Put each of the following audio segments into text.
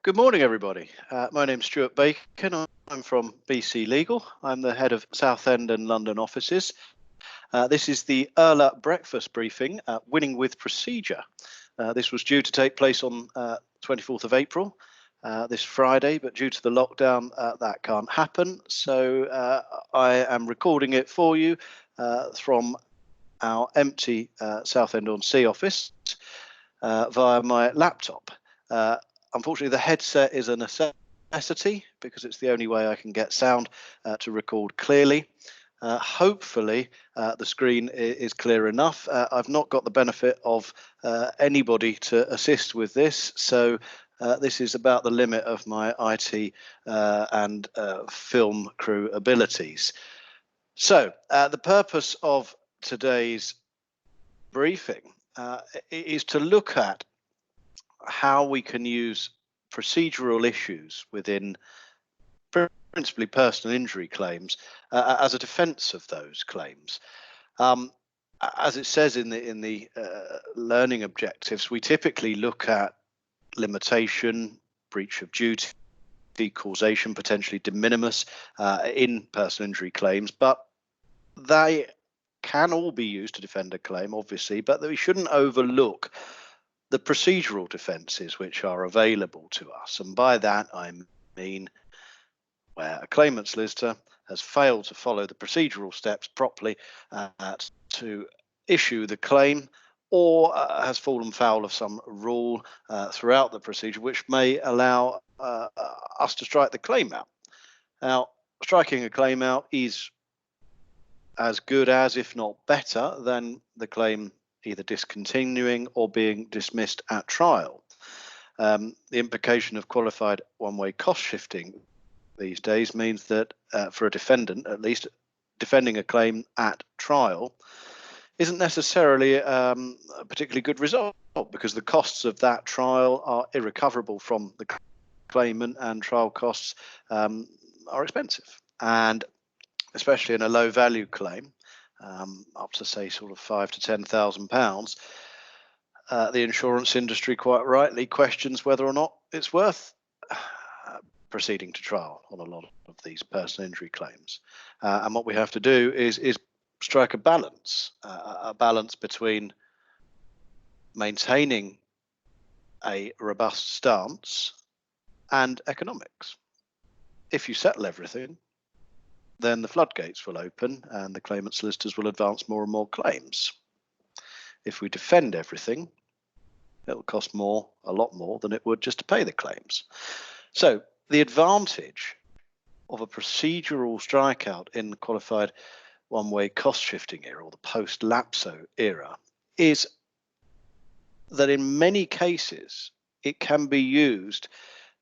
Good morning, everybody. My name's Stuart Bacon. I'm from BC Legal. I'm the head of Southend and London offices. This is the IRLA breakfast briefing, Winning with Procedure. This was due to take place on 24th of April, this Friday, but due to the lockdown, that can't happen. So I am recording it for you from our empty Southend-on-Sea office via my laptop. Unfortunately, the headset is a necessity because it's the only way I can get sound to record clearly. Hopefully, the screen is clear enough. I've not got the benefit of anybody to assist with this, so this is about the limit of my IT and film crew abilities. So, the purpose of today's briefing is to look at how we can use procedural issues within principally personal injury claims as a defence of those claims. As it says in the learning objectives, we typically look at limitation, breach of duty, causation, potentially de minimis in personal injury claims, but they can all be used to defend a claim, obviously, but we shouldn't overlook the procedural defences which are available to us. And by that I mean where a claimant solicitor has failed to follow the procedural steps properly to issue the claim, or has fallen foul of some rule throughout the procedure which may allow us to strike the claim out. Now, striking a claim out is as good as, if not better, than the claim either discontinuing or being dismissed at trial. The implication of qualified one-way cost shifting these days means that for a defendant, at least, defending a claim at trial isn't necessarily a particularly good result, because the costs of that trial are irrecoverable from the claimant, and trial costs are expensive. And especially in a low value claim, up to say sort of £5,000 to £10,000, the insurance industry quite rightly questions whether or not it's worth proceeding to trial on a lot of these personal injury claims. And what we have to do is strike a balance between maintaining a robust stance and economics. If you settle everything, then the floodgates will open and the claimant solicitors will advance more and more claims. If we defend everything, it'll cost more, a lot more than it would just to pay the claims. So the advantage of a procedural strikeout in the qualified one-way cost shifting era, or the post-lapso era, is that in many cases it can be used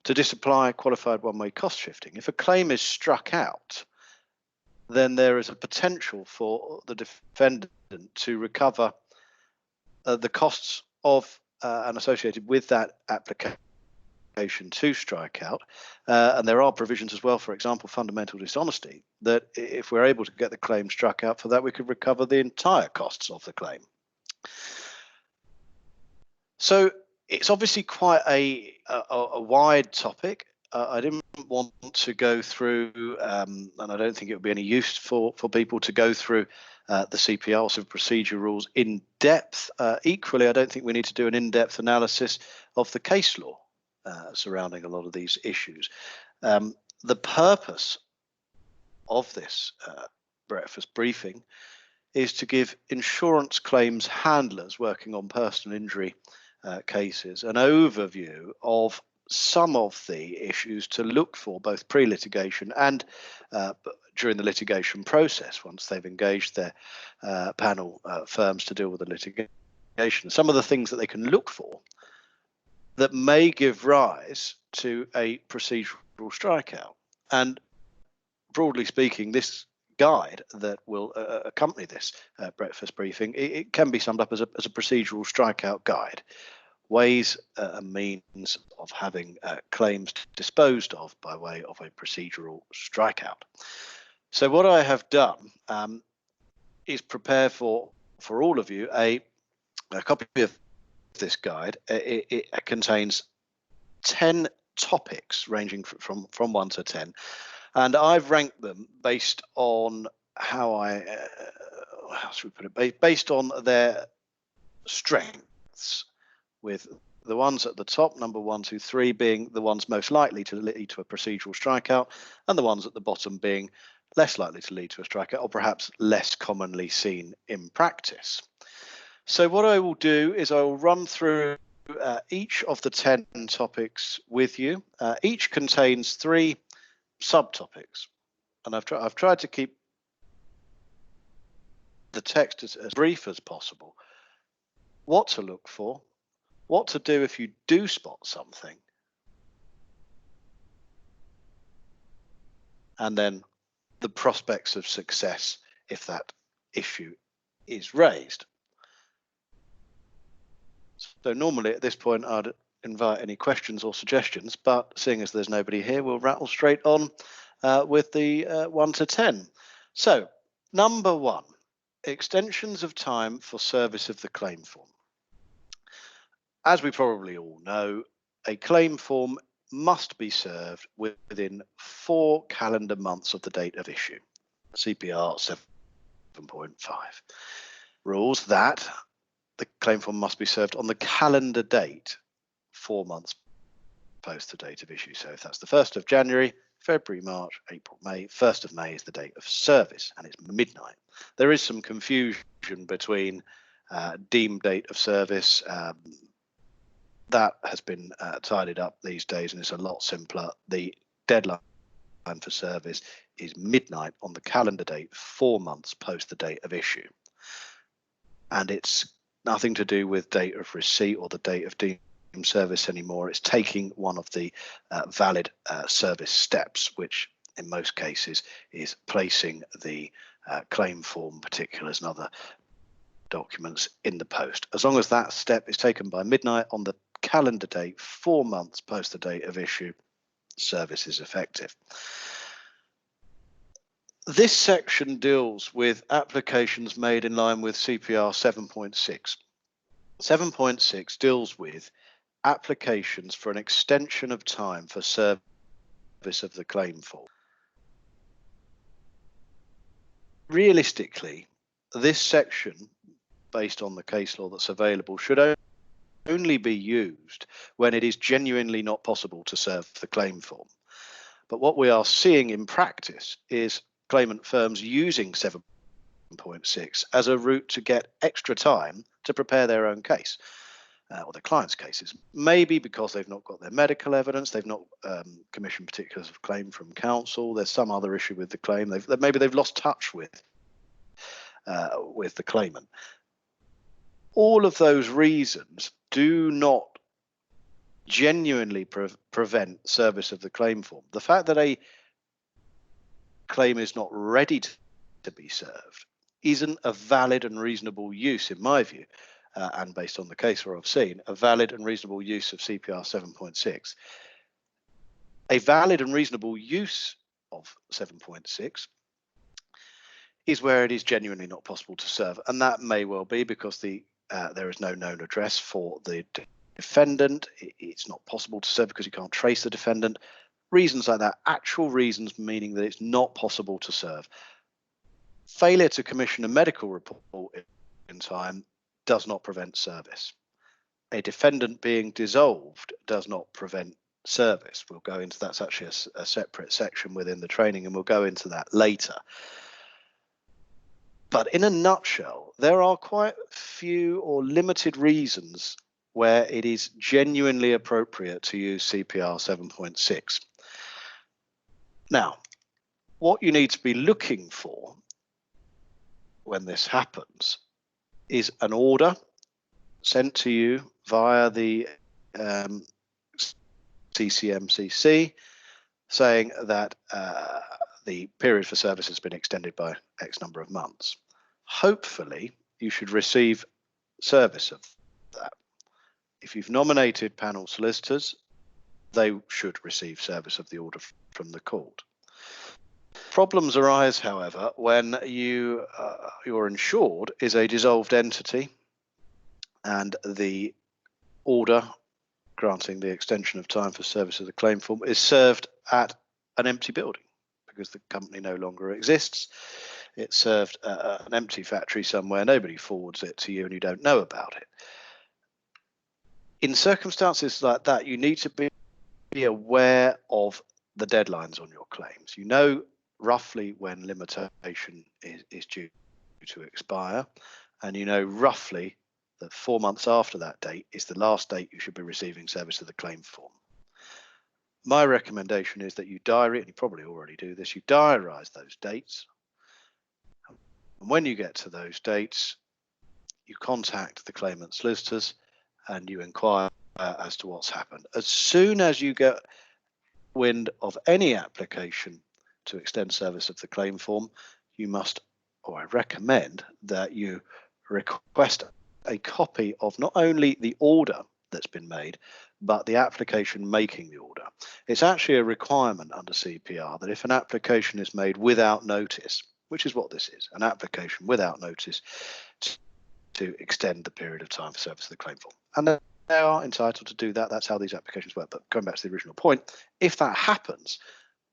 to disapply qualified one-way cost shifting. If a claim is struck out, then there is a potential for the defendant to recover the costs of and associated with that application to strike out. And there are provisions as well, for example, fundamental dishonesty, that if we're able to get the claim struck out for that, we could recover the entire costs of the claim. So it's obviously quite a wide topic. I didn't want to go through, and I don't think it would be any use for people to go through the CPR, so procedure rules, in depth. Equally, I don't think we need to do an in-depth analysis of the case law surrounding a lot of these issues. The purpose of this breakfast briefing is to give insurance claims handlers working on personal injury cases an overview of some of the issues to look for, both pre-litigation and during the litigation process, once they've engaged their panel firms to deal with the litigation. Some of the things that they can look for that may give rise to a procedural strikeout. And broadly speaking, this guide that will accompany this breakfast briefing, it can be summed up as a procedural strikeout guide. Ways and means of having claims disposed of by way of a procedural strikeout. So what I have done is prepare for all of you a copy of this guide. It contains 10 topics ranging from 1 to 10, and I've ranked them based on how should we put it, based on their strengths, with the ones at the top, number 1, 2, 3, being the ones most likely to lead to a procedural strikeout, and the ones at the bottom being less likely to lead to a strikeout, or perhaps less commonly seen in practice. So what I will do is I will run through each of the 10 topics with you. Each contains 3 subtopics, and I've tried to keep the text as brief as possible. What to look for, what to do if you do spot something, and then the prospects of success if that issue is raised. So normally at this point I'd invite any questions or suggestions, but seeing as there's nobody here, we'll rattle straight on with the 1 to 10. So number 1, extensions of time for service of the claim form. As we probably all know, a claim form must be served within 4 calendar months of the date of issue. CPR 7.5 rules that the claim form must be served on the calendar date 4 months post the date of issue. So if that's the 1st of January, February, March, April, May, 1st of May is the date of service, and it's midnight. There is some confusion between deemed date of service. That has been tidied up these days, and it's a lot simpler. The deadline for service is midnight on the calendar date 4 months post the date of issue, and it's nothing to do with date of receipt or the date of deemed service anymore. It's taking one of the valid service steps, which in most cases is placing the claim form particulars and other documents in the post. As long as that step is taken by midnight on the calendar date 4 months post the date of issue, service is effective. This section deals with applications made in line with CPR 7.6. 7.6 deals with applications for an extension of time for service of the claim form. Realistically, this section, based on the case law that's available, should only be used when it is genuinely not possible to serve the claim form. But what we are seeing in practice is claimant firms using 7.6 as a route to get extra time to prepare their own case, or their client's cases. Maybe because they've not got their medical evidence, they've not commissioned particulars of claim from counsel, there's some other issue with the claim, maybe they've lost touch with the claimant. All of those reasons do not genuinely prevent service of the claim form. The fact that a claim is not ready to be served isn't a valid and reasonable use, in my view, and based on the case where I've seen, a valid and reasonable use of CPR 7.6. A valid and reasonable use of 7.6 is where it is genuinely not possible to serve, and that may well be because there is no known address for the defendant. It's not possible to serve because you can't trace the defendant. Reasons like that, actual reasons meaning that it's not possible to serve. Failure to commission a medical report in time does not prevent service. A defendant being dissolved does not prevent service. We'll go into that's actually a separate section within the training, and we'll go into that later. But in a nutshell, there are quite few or limited reasons where it is genuinely appropriate to use CPR 7.6. Now, what you need to be looking for when this happens is an order sent to you via the CCMCC saying that the period for service has been extended by X number of months. Hopefully, you should receive service of that. If you've nominated panel solicitors, they should receive service of the order from the court. Problems arise, however, when your insured is a dissolved entity and the order granting the extension of time for service of the claim form is served at an empty building because the company no longer exists. It's served at an empty factory somewhere. Nobody forwards it to you and you don't know about it. In circumstances like that, you need to be aware of the deadlines on your claims. You know roughly when limitation is due to expire, and you know roughly that 4 months after that date is the last date you should be receiving service of the claim form. My recommendation is that you diary, and you probably already do this, you diarise those dates. And when you get to those dates, you contact the claimant solicitors and you inquire as to what's happened. As soon as you get wind of any application to extend service of the claim form, you must, or I recommend that you request a copy of not only the order that's been made, but the application making the order. It's actually a requirement under CPR that if an application is made without notice, which is what this is, an application without notice to extend the period of time for service of the claim form. And they are entitled to do that. That's how these applications work. But going back to the original point, if that happens,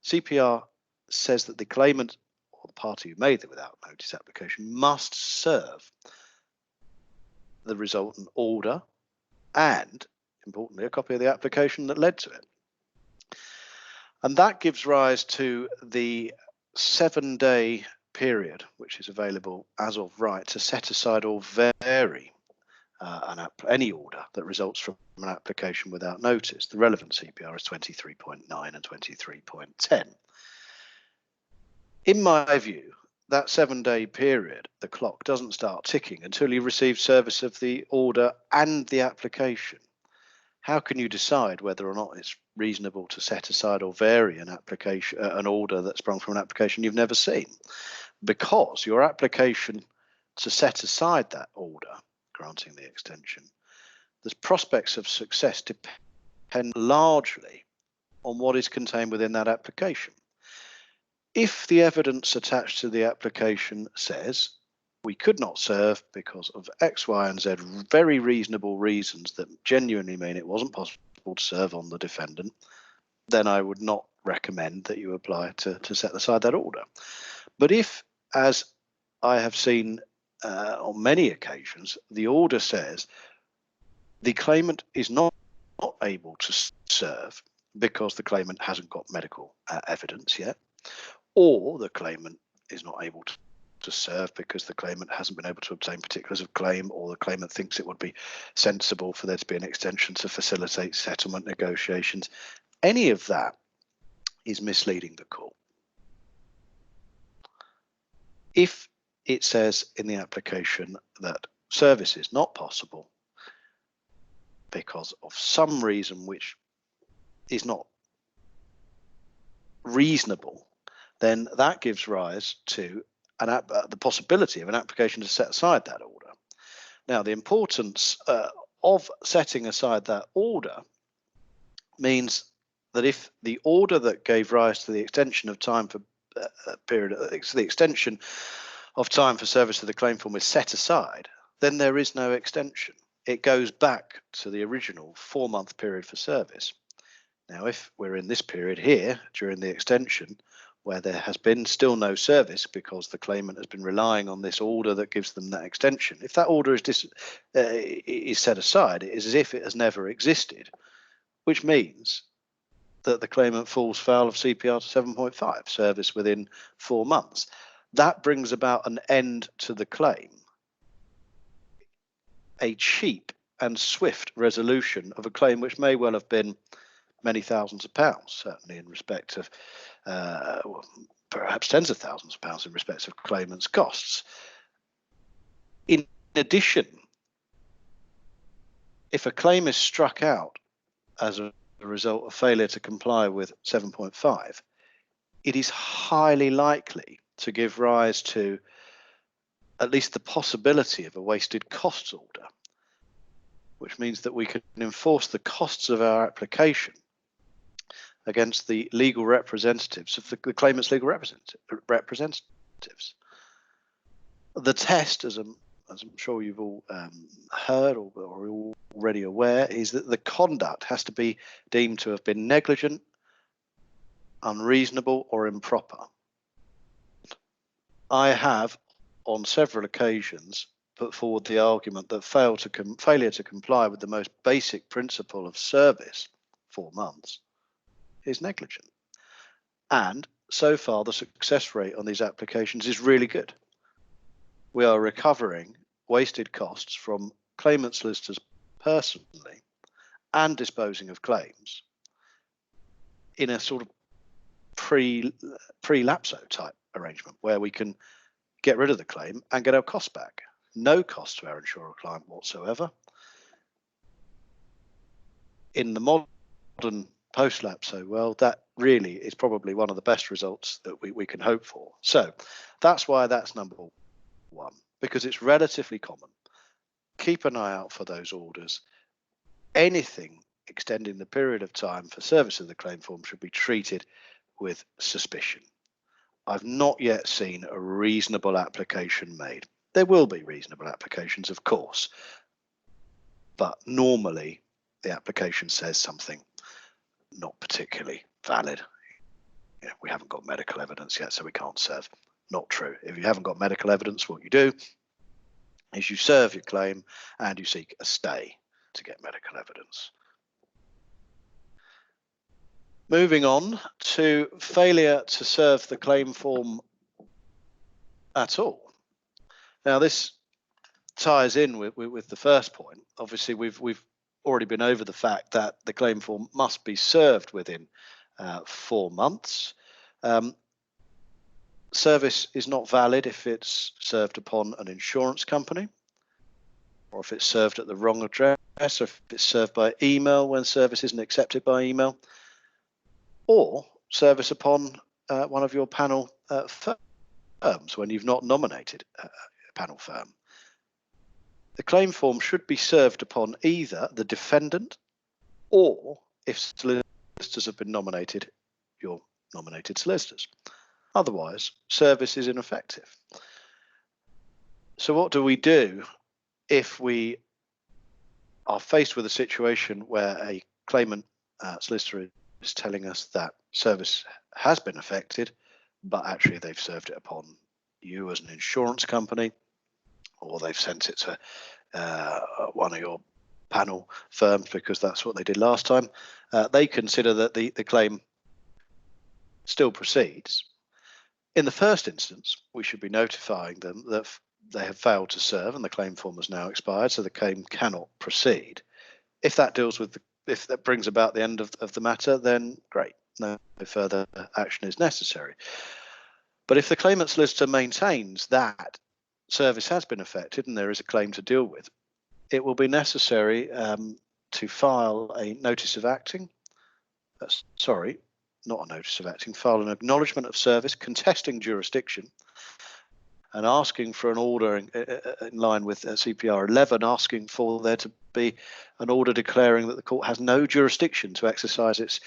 CPR says that the claimant or the party who made the without notice application must serve the resultant order and, importantly, a copy of the application that led to it. And that gives rise to the 7-day period, which is available as of right to set aside or vary any order that results from an application without notice. The relevant CPR is 23.9 and 23.10. In my view, that 7-day period, the clock doesn't start ticking until you receive service of the order and the application. How can you decide whether or not it's reasonable to set aside or vary an application, an order that sprung from an application you've never seen? Because your application to set aside that order, granting the extension, the prospects of success depend largely on what is contained within that application. If the evidence attached to the application says we could not serve because of X, Y, and Z very reasonable reasons that genuinely mean it wasn't possible to serve on the defendant, then I would not recommend that you apply to set aside that order. But if, as I have seen on many occasions, the order says the claimant is not able to serve because the claimant hasn't got medical evidence yet, or the claimant is not able to serve because the claimant hasn't been able to obtain particulars of claim, or the claimant thinks it would be sensible for there to be an extension to facilitate settlement negotiations, any of that is misleading the court. If it says in the application that service is not possible because of some reason which is not reasonable, then that gives rise to the possibility of an application to set aside that order. Now, the importance of setting aside that order means that if the order that gave rise to the extension of time for the extension of time for service of the claim form is set aside, then there is no extension. It goes back to the original 4-month period for service. Now, if we're in this period here during the extension where there has been still no service because the claimant has been relying on this order that gives them that extension, if that order is set aside, it is as if it has never existed, which means that the claimant falls foul of CPR to 7.5, service within 4 months. That brings about an end to the claim, a cheap and swift resolution of a claim which may well have been many thousands of pounds, certainly in respect of perhaps tens of thousands of pounds in respect of claimant's costs. In addition, if a claim is struck out as a result of failure to comply with 7.5, it is highly likely to give rise to at least the possibility of a wasted costs order, which means that we can enforce the costs of our application against the legal representatives of the claimant's legal representatives. The test, as a as I'm sure you've all heard or already aware, is that the conduct has to be deemed to have been negligent, unreasonable, or improper. I have, on several occasions, put forward the argument that failure to comply with the most basic principle of service, 4 months, is negligent. And so far, the success rate on these applications is really good. We are recovering wasted costs from claimant solicitors personally and disposing of claims in a sort of pre-lapso type arrangement where we can get rid of the claim and get our costs back. No cost to our insurer client whatsoever. In the modern post-lapso world, that really is probably one of the best results that we can hope for. So that's why that's number one, because it's relatively common. Keep an eye out for those orders. Anything extending the period of time for service of the claim form should be treated with suspicion. I've not yet seen a reasonable application made. There will be reasonable applications, of course, but normally the application says something not particularly valid. We haven't got medical evidence yet, so we can't serve. Not true. If you haven't got medical evidence, what you do is you serve your claim and you seek a stay to get medical evidence. Moving on to failure to serve the claim form at all. Now, this ties in with the first point. Obviously, we've already been over the fact that the claim form must be served within 4 months. Service is not valid if it's served upon an insurance company, or if it's served at the wrong address, or if it's served by email when service isn't accepted by email, or service upon one of your panel firms when you've not nominated a panel firm. The claim form should be served upon either the defendant or, if solicitors have been nominated, your nominated solicitors. Otherwise, service is ineffective. So what do we do if we are faced with a situation where a claimant solicitor is telling us that service has been affected, but actually they've served it upon you as an insurance company, or they've sent it to one of your panel firms because that's what they did last time? They consider that the claim still proceeds. In the first instance, we should be notifying them that they have failed to serve and the claim form has now expired, so the claim cannot proceed. If that if that brings about the end of the matter, then great, no further action is necessary. But if the claimant solicitor maintains that service has been affected and there is a claim to deal with, it will be necessary to file a notice of acting. Sorry, not a notice of acting, file an acknowledgement of service contesting jurisdiction and asking for an order in line with CPR 11, asking for there to be an order declaring that the court has no jurisdiction to exercise its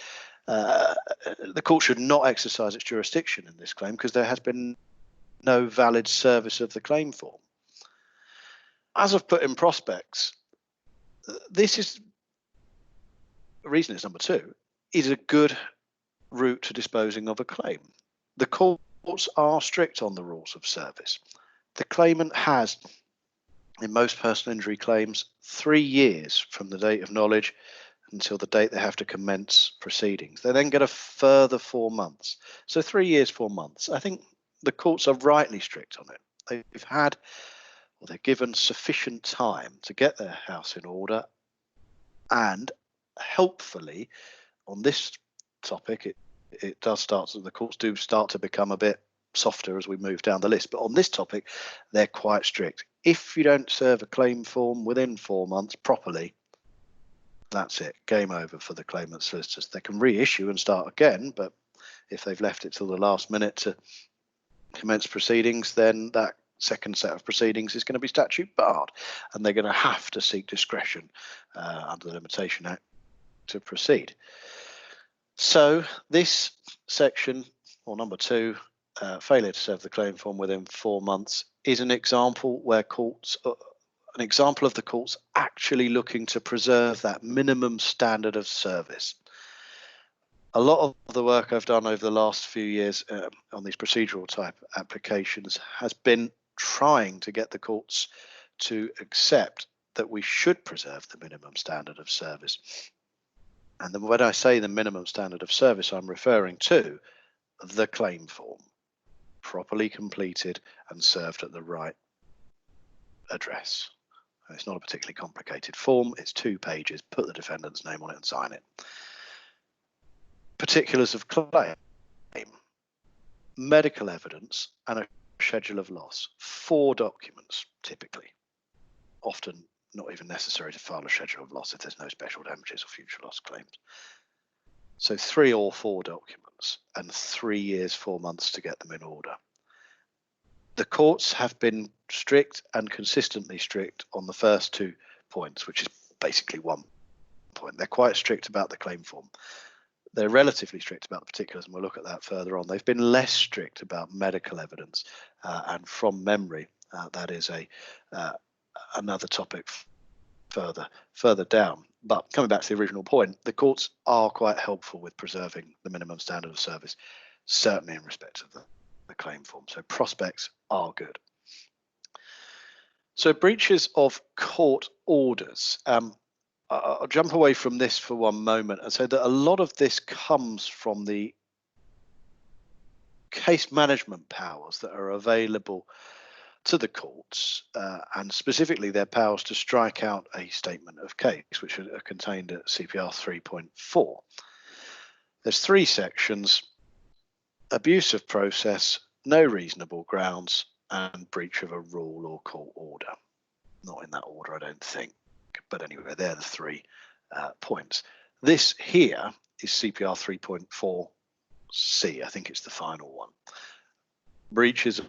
the court should not exercise its jurisdiction in this claim because there has been no valid service of the claim form. As I've put in prospects, this is the reason it's number 2, is a good route to disposing of a claim. The courts are strict on the rules of service. The claimant has, in most personal injury claims, 3 years from the date of knowledge until the date they have to commence proceedings. They then get a further 4 months. So 3 years, 4 months. I think the courts are rightly strict on it. They've had, or they're given sufficient time to get their house in order, and helpfully on this topic, it does start, the courts do start to become a bit softer as we move down the list, but on this topic they're quite strict. If you don't serve a claim form within 4 months properly, that's it, game over for the claimant solicitors. They can reissue and start again, but if they've left it till the last minute to commence proceedings, then that second set of proceedings is going to be statute barred, and they're going to have to seek discretion under the Limitation Act to proceed. So this section, or number 2, failure to serve the claim form within 4 months, is an example where courts, an example of the courts actually looking to preserve that minimum standard of service. A lot of the work I've done over the last few years on these procedural type applications has been trying to get the courts to accept that we should preserve the minimum standard of service. And then when I say the minimum standard of service, I'm referring to the claim form, properly completed and served at the right address. It's not a particularly complicated form. It's 2 pages. Put the defendant's name on it and sign it. Particulars of claim, medical evidence, and a schedule of loss. 4 documents, typically. Often not even necessary to file a schedule of loss if there's no special damages or future loss claims. So 3 or 4 documents and 3 years, 4 months to get them in order. The courts have been strict and consistently strict on the first 2 points, which is basically 1 point. They're quite strict about the claim form. They're relatively strict about the particulars, and we'll look at that further on. They've been less strict about medical evidence, and from memory, that is another topic further down. But coming back to the original point, the courts are quite helpful with preserving the minimum standard of service, certainly in respect of the claim form. So prospects are good. So breaches of court orders. I'll jump away from this for one moment and say that a lot of this comes from the case management powers that are available to the courts, and specifically their powers to strike out a statement of case, which are contained at CPR 3.4. There's 3 sections: abuse of process, no reasonable grounds, and breach of a rule or court order. Not in that order, I don't think, but anyway, they're the 3 points. This here is CPR 3.4C. I think it's the final one. Breaches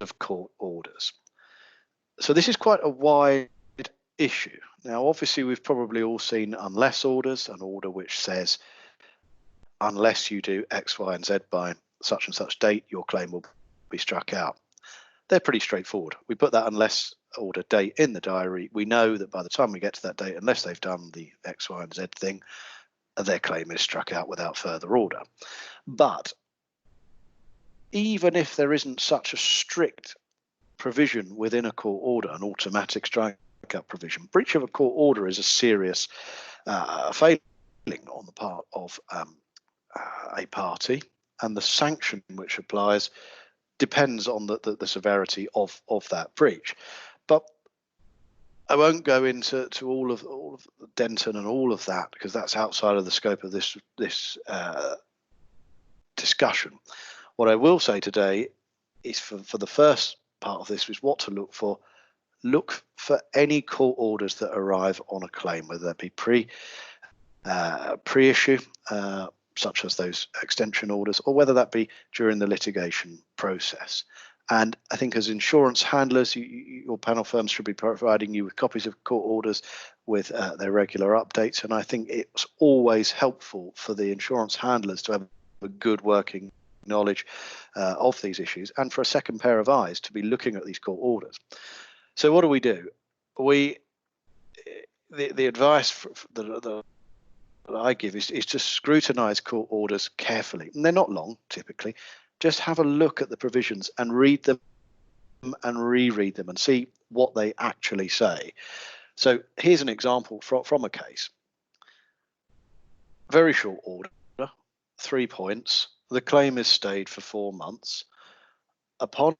of court orders. So this is quite a wide issue. Now, obviously, we've probably all seen unless orders, an order which says, unless you do X, Y, and Z by such and such date, your claim will be struck out. They're pretty straightforward. We put that unless order date in the diary. We know that by the time we get to that date, unless they've done the X, Y, and Z thing, their claim is struck out without further order. But even if there isn't such a strict provision within a court order, an automatic strike-out provision, breach of a court order is a serious failing on the part of a party, and the sanction which applies depends on the severity of that breach. But I won't go into all of Denton and all of that, because that's outside of the scope of this discussion. What I will say today is for the first part of this is what to look for. Look for any court orders that arrive on a claim, whether that be pre-issue, such as those extension orders, or whether that be during the litigation process. And I think as insurance handlers, your panel firms should be providing you with copies of court orders with their regular updates. And I think it's always helpful for the insurance handlers to have a good working knowledge of these issues, and for a second pair of eyes to be looking at these court orders. So what do? The advice that I give is to scrutinize court orders carefully. And they're not long, typically. Just have a look at the provisions and read them and reread them and see what they actually say. So here's an example from a case. Very short order, 3 points. The claim is stayed for 4 months. Upon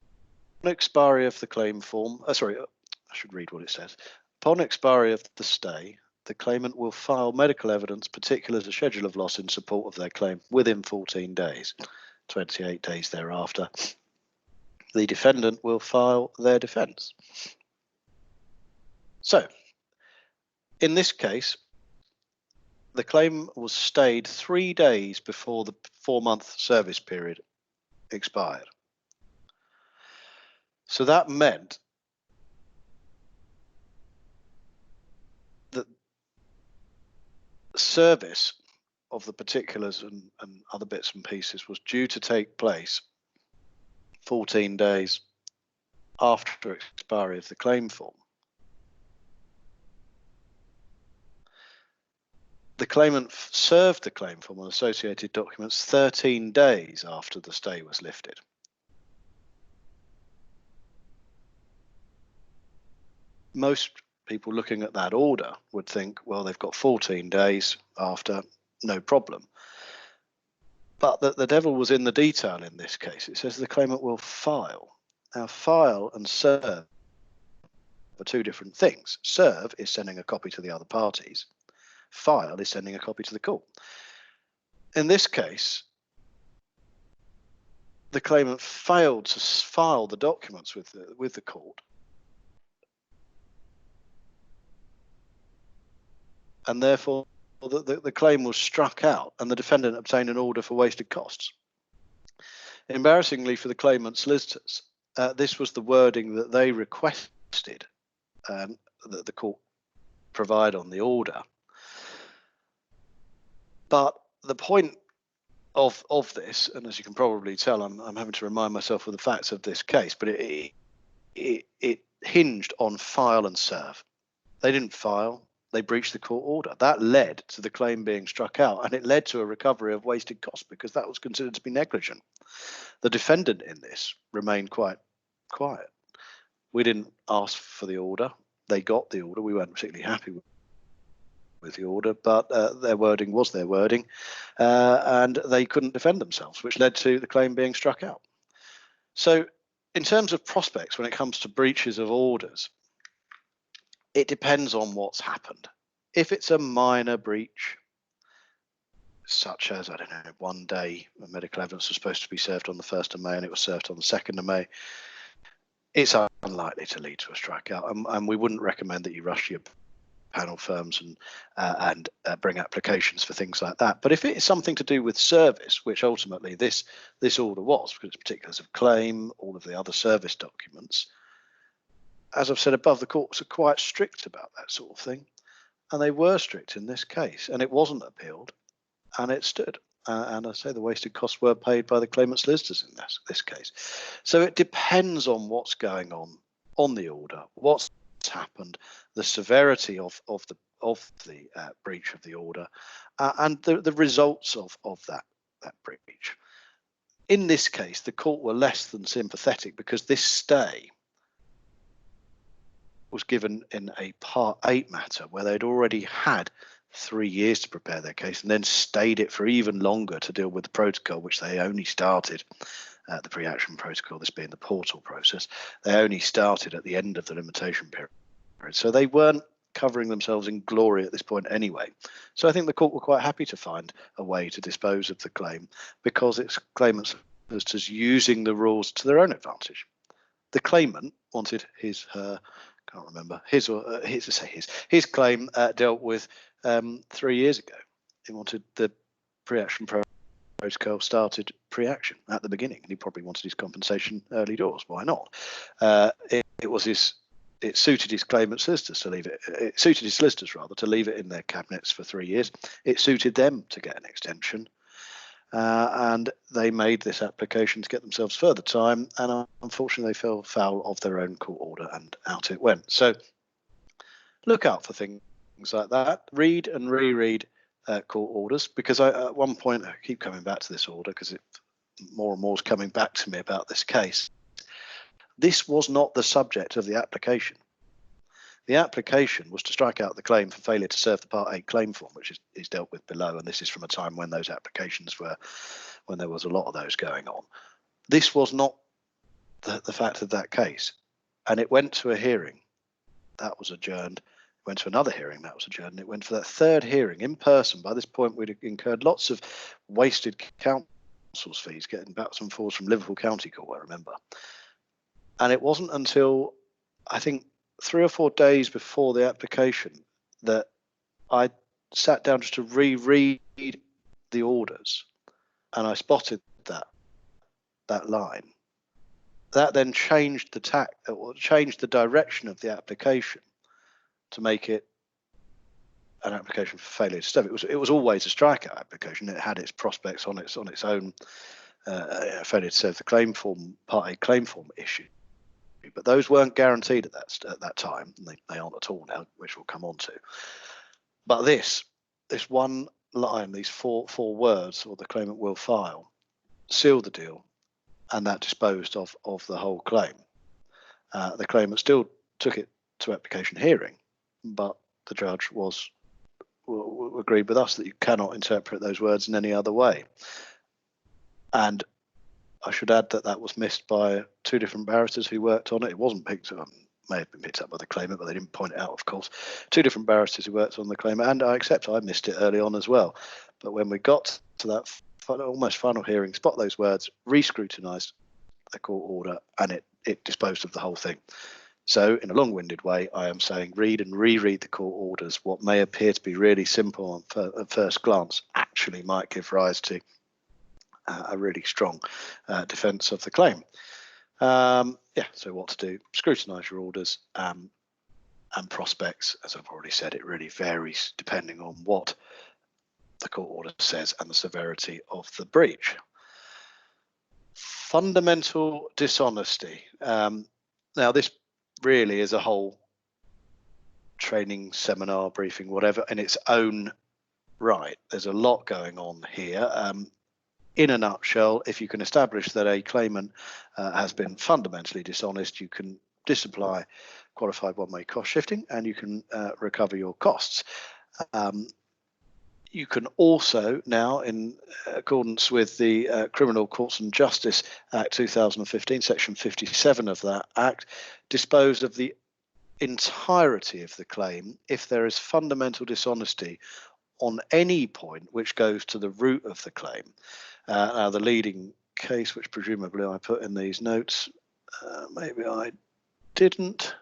expiry of the claim form, I should read what it says. Upon expiry of the stay, the claimant will file medical evidence, particulars, a schedule of loss in support of their claim within 14 days. 28 days thereafter, the defendant will file their defence. So, in this case, the claim was stayed 3 days before the 4-month service period expired. So that meant that service of the particulars and other bits and pieces was due to take place 14 days after expiry of the claim form. The claimant served the claim form on associated documents 13 days after the stay was lifted. Most people looking at that order would think, well, they've got 14 days after, no problem. But the devil was in the detail in this case. It says the claimant will file. Now, file and serve are two different things. Serve is sending a copy to the other parties. File is sending a copy to the court. In this case, the claimant failed to file the documents with the court, and therefore the claim was struck out and the defendant obtained an order for wasted costs. Embarrassingly for the claimant's solicitors, this was the wording that they requested that the court provide on the order. But the point of this, and as you can probably tell, I'm having to remind myself of the facts of this case, but it hinged on file and serve. They didn't file. They breached the court order. That led to the claim being struck out, and it led to a recovery of wasted costs because that was considered to be negligent. The defendant in this remained quite quiet. We didn't ask for the order. They got the order. We weren't particularly happy with the order, but their wording was their wording, and they couldn't defend themselves, which led to the claim being struck out. So in terms of prospects, when it comes to breaches of orders, it depends on what's happened. If it's a minor breach, such as, I don't know, one day medical evidence was supposed to be served on the 1st of May and it was served on the 2nd of May, it's unlikely to lead to a strikeout, and we wouldn't recommend that you rush your panel firms and bring applications for things like that. But if it is something to do with service, which ultimately this order was, because it's particulars of claim, all of the other service documents, as I've said above, the courts are quite strict about that sort of thing, and they were strict in this case, and it wasn't appealed, and it stood. And I say the wasted costs were paid by the claimant's solicitors in this case. So it depends on what's going on the order, what's happened, the severity of the breach of the order, and the results of that breach. In this case, the court were less than sympathetic because this stay was given in a Part 8 matter where they'd already had 3 years to prepare their case and then stayed it for even longer to deal with the protocol, which they only started, the pre-action protocol, this being the portal process, they only started at the end of the limitation period. So they weren't covering themselves in glory at this point anyway. So I think the court were quite happy to find a way to dispose of the claim because its claimants was using the rules to their own advantage. The claimant wanted his claim dealt with 3 years ago. He wanted the pre-action protocol started pre-action at the beginning, and he probably wanted his compensation early doors. Why not? It suited his claimant solicitors to leave it. It suited his solicitors rather to leave it in their cabinets for 3 years. It suited them to get an extension, and they made this application to get themselves further time. And unfortunately, they fell foul of their own court order, and out it went. So look out for things like that. Read and reread court orders, because at one point I keep coming back to this order because more and more is coming back to me about this case. This was not the subject of the application. The application was to strike out the claim for failure to serve the Part 8 claim form, which is dealt with below, and this is from a time when those applications were, when there was a lot of those going on. This was not the fact of that case, and it went to a hearing. That was adjourned. It went to another hearing. That was adjourned. And it went for that third hearing in person. By this point, we'd incurred lots of wasted counsel's fees, getting backs and forwards from Liverpool County Court, I remember. And it wasn't until, I think, 3 or 4 days before the application that I sat down just to reread the orders, and I spotted that line. That then changed changed the direction of the application to make it an application for failure to serve. It was always a strikeout application. It had its prospects on its own failure to serve the claim form, Part 8 claim form issue. but those weren't guaranteed at that time. And they aren't at all now, which we'll come on to. But this one line, these four words, or the claimant will file, sealed the deal, and that disposed of the whole claim. The claimant still took it to application hearing, but the judge agreed with us that you cannot interpret those words in any other way. And I should add that was missed by two different barristers who worked on it. It wasn't picked up, may have been picked up by the claimant, but they didn't point it out, of course. Two different barristers who worked on the claimant, and I accept I missed it early on as well. But when we got to that almost final hearing, spot those words, re-scrutinised the court order, and it disposed of the whole thing. So in a long-winded way, I am saying read and reread the court orders. What may appear to be really simple at first glance actually might give rise to a really strong defence of the claim. So what to do? Scrutinise your orders and prospects. As I've already said, it really varies depending on what the court order says and the severity of the breach. Fundamental dishonesty. Now, this really is a whole training, seminar, briefing, whatever, in its own right. There's a lot going on here. In a nutshell, if you can establish that a claimant has been fundamentally dishonest, you can disapply qualified one-way cost shifting and you can recover your costs. You can also now, in accordance with the Criminal Courts and Justice Act 2015, Section 57 of that Act, dispose of the entirety of the claim if there is fundamental dishonesty on any point which goes to the root of the claim. Now, the leading case, which presumably I put in these notes, maybe I didn't.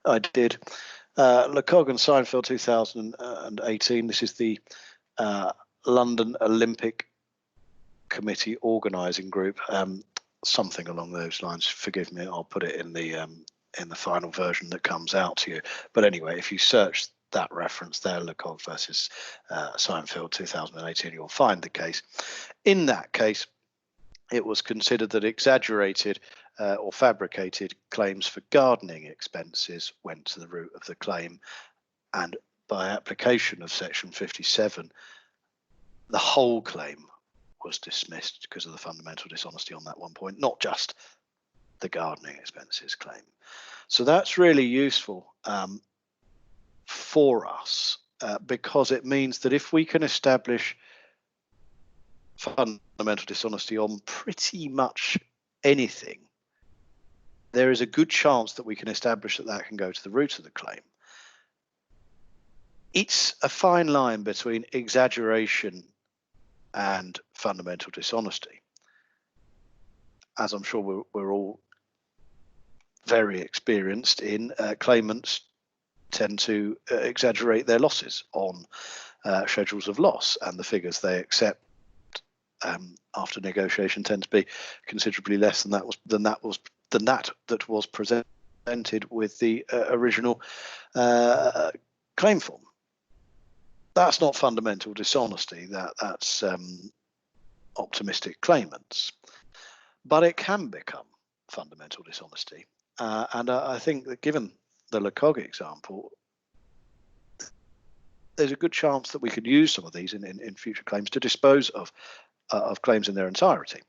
I did. LeCog and Seinfeld 2018. This is the London Olympic Committee organising group, something along those lines. Forgive me, I'll put it in the final version that comes out to you. But anyway, if you search that reference there, LeCog versus Seinfeld 2018, you'll find the case. In that case, it was considered that exaggerated or fabricated claims for gardening expenses went to the root of the claim, and by application of Section 57, the whole claim was dismissed because of the fundamental dishonesty on that one point, not just the gardening expenses claim. So that's really useful for us because it means that if we can establish fundamental dishonesty on pretty much anything, there is a good chance that we can establish that can go to the root of the claim. It's a fine line between exaggeration and fundamental dishonesty. As I'm sure we're all very experienced in, claimants tend to exaggerate their losses on schedules of loss, and the figures they accept after negotiation tend to be considerably less than that was presented with the original claim form. That's not fundamental dishonesty. That's optimistic claimants, but it can become fundamental dishonesty. And I think that given the LeCog example, there's a good chance that we could use some of these in future claims to dispose of claims in their entirety.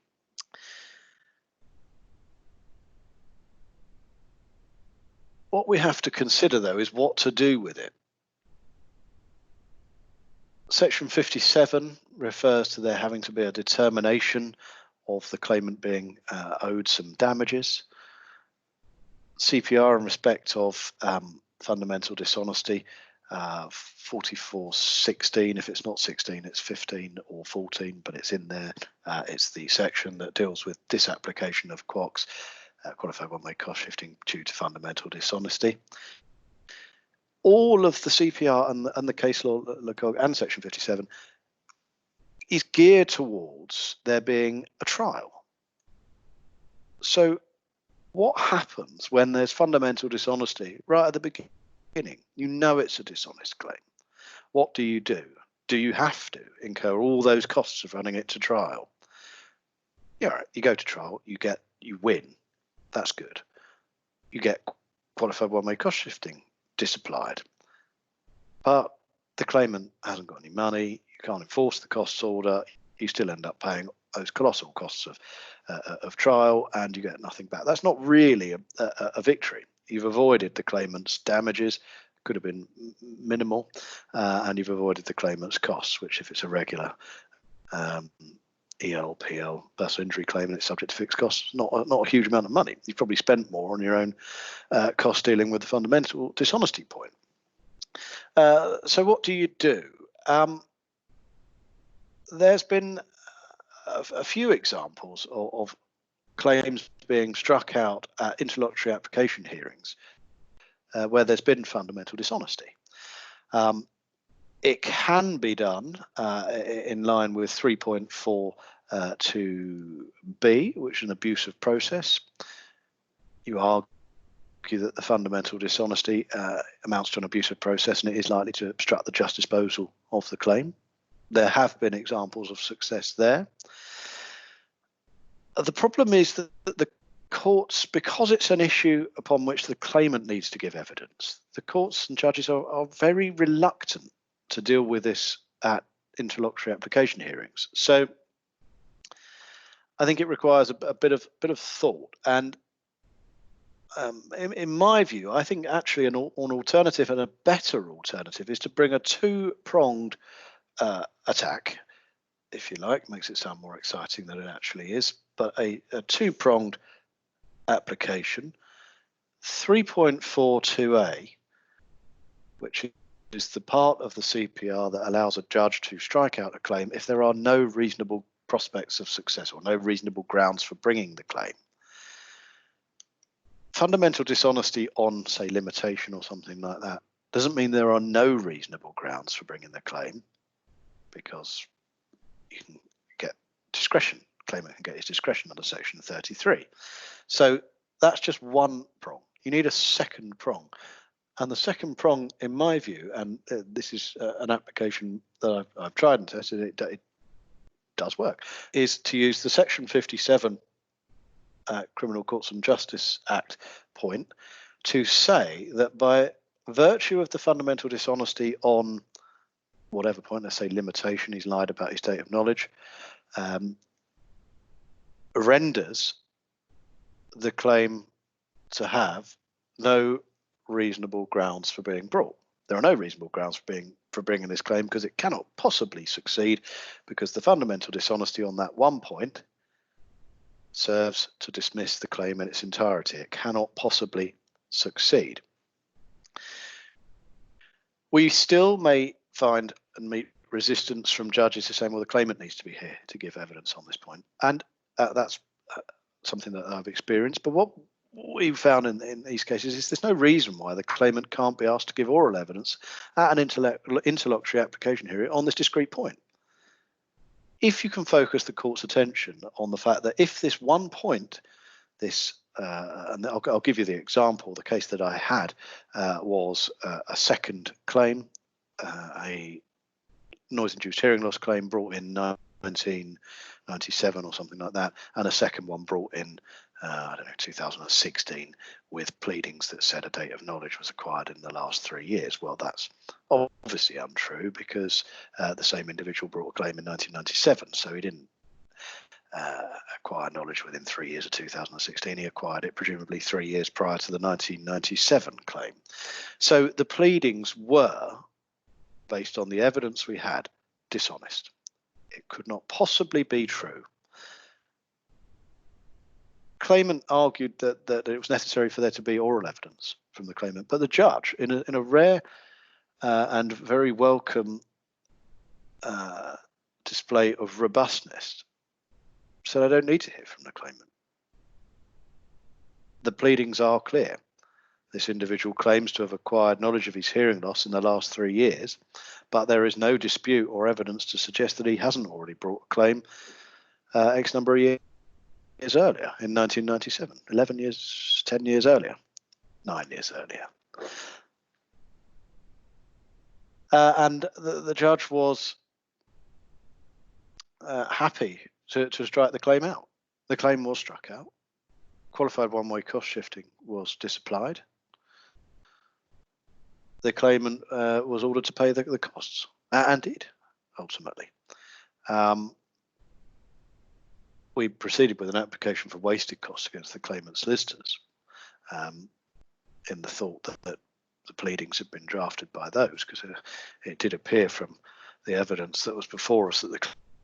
What we have to consider, though, is what to do with it. Section 57 refers to there having to be a determination of the claimant being owed some damages. CPR in respect of fundamental dishonesty, 4416. If it's not 16, it's 15 or 14, but it's in there. It's the section that deals with disapplication of QOCs, qualified one-way cost shifting due to fundamental dishonesty. All of the CPR and the case law, LeCog and Section 57, is geared towards there being a trial. So what happens when there's fundamental dishonesty right at the beginning? You know it's a dishonest claim. What do you do? Do you have to incur all those costs of running it to trial? Yeah, right, you go to trial, you win. That's good. you get qualified one-way cost shifting disapplied. But the claimant hasn't got any money, you can't enforce the costs order, you still end up paying those colossal costs of trial, and you get nothing back. That's not really a victory. You've avoided the claimant's damages, could have been minimal, and you've avoided the claimant's costs, which if it's a regular ELPL personal injury claim and it's subject to fixed costs, not a huge amount of money. You've probably spent more on your own cost dealing with the fundamental dishonesty point. So what do you do? There's been a few examples of claims being struck out at interlocutory application hearings where there's been fundamental dishonesty. It can be done in line with 3.42b, which is an abuse of process. You argue that the fundamental dishonesty amounts to an abuse of process and it is likely to obstruct the just disposal of the claim. There have been examples of success there. The problem is that the courts, because it's an issue upon which the claimant needs to give evidence, the courts and judges are very reluctant to deal with this at interlocutory application hearings. So I think it requires a bit of thought. And in my view, I think actually an alternative and a better alternative is to bring a two-pronged attack, if you like. Makes it sound more exciting than it actually is, but a two-pronged application. 3.42a, which is the part of the CPR that allows a judge to strike out a claim if there are no reasonable prospects of success or no reasonable grounds for bringing the claim. Fundamental dishonesty on, say, limitation or something like that doesn't mean there are no reasonable grounds for bringing the claim, because you can get discretion. Claimant can get his discretion under section 33. So that's just one prong. You need a second prong. And the second prong, in my view, and this is an application that I've tried and tested, it does work, is to use the section 57 Criminal Courts and Justice Act point to say that by virtue of the fundamental dishonesty on whatever point, let's say limitation, he's lied about his date of knowledge, renders the claim to have no reasonable grounds for being brought. There are no reasonable grounds for bringing this claim because it cannot possibly succeed, because the fundamental dishonesty on that one point serves to dismiss the claim in its entirety. It cannot possibly succeed. We still may find and meet resistance from judges who say, well, the claimant needs to be here to give evidence on this point. And that's something that I've experienced. But what we've found in these cases is there's no reason why the claimant can't be asked to give oral evidence at an interlocutory application hearing on this discrete point. If you can focus the court's attention on the fact that if this one point, and I'll give you the example, the case that I had was a second claim, a noise-induced hearing loss claim brought in 1997 or something like that, and a second one brought in, 2016, with pleadings that said a date of knowledge was acquired in the last 3 years. Well, that's obviously untrue, because the same individual brought a claim in 1997, so he didn't acquire knowledge within 3 years of 2016. He acquired it presumably 3 years prior to the 1997 claim. So the pleadings were, based on the evidence we had, dishonest. It could not possibly be true. Claimant argued that it was necessary for there to be oral evidence from the claimant, but the judge, in a rare and very welcome display of robustness, said, I don't need to hear from the claimant. The pleadings are clear. This individual claims to have acquired knowledge of his hearing loss in the last 3 years, but there is no dispute or evidence to suggest that he hasn't already brought a claim X number of years earlier, in 1997, 11 years, 10 years earlier, 9 years earlier. And the judge was happy to strike the claim out. The claim was struck out qualified one-way cost shifting was disapplied, the claimant was ordered to pay the costs, and did, ultimately. We proceeded with an application for wasted costs against the claimant's solicitors, in the thought that the pleadings had been drafted by those, because it did appear from the evidence that was before us that the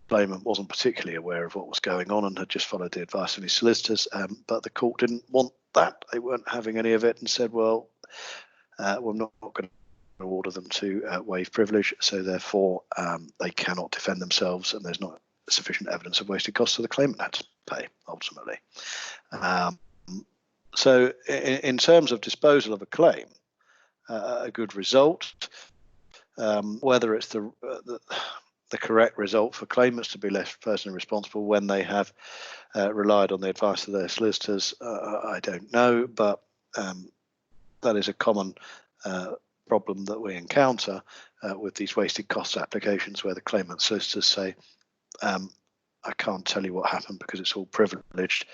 claimant wasn't particularly aware of what was going on and had just followed the advice of his solicitors, but the court didn't want that. They weren't having any of it and said, well, we're not going to order them to waive privilege, so therefore they cannot defend themselves, and there's not sufficient evidence of wasted costs, so the claimant had to pay, ultimately. So in terms of disposal of a claim, a good result, whether it's the correct result for claimants to be left personally responsible when they have relied on the advice of their solicitors, I don't know, but that is a common problem that we encounter with these wasted costs applications, where the claimant solicitors say, I can't tell you what happened because it's all privileged,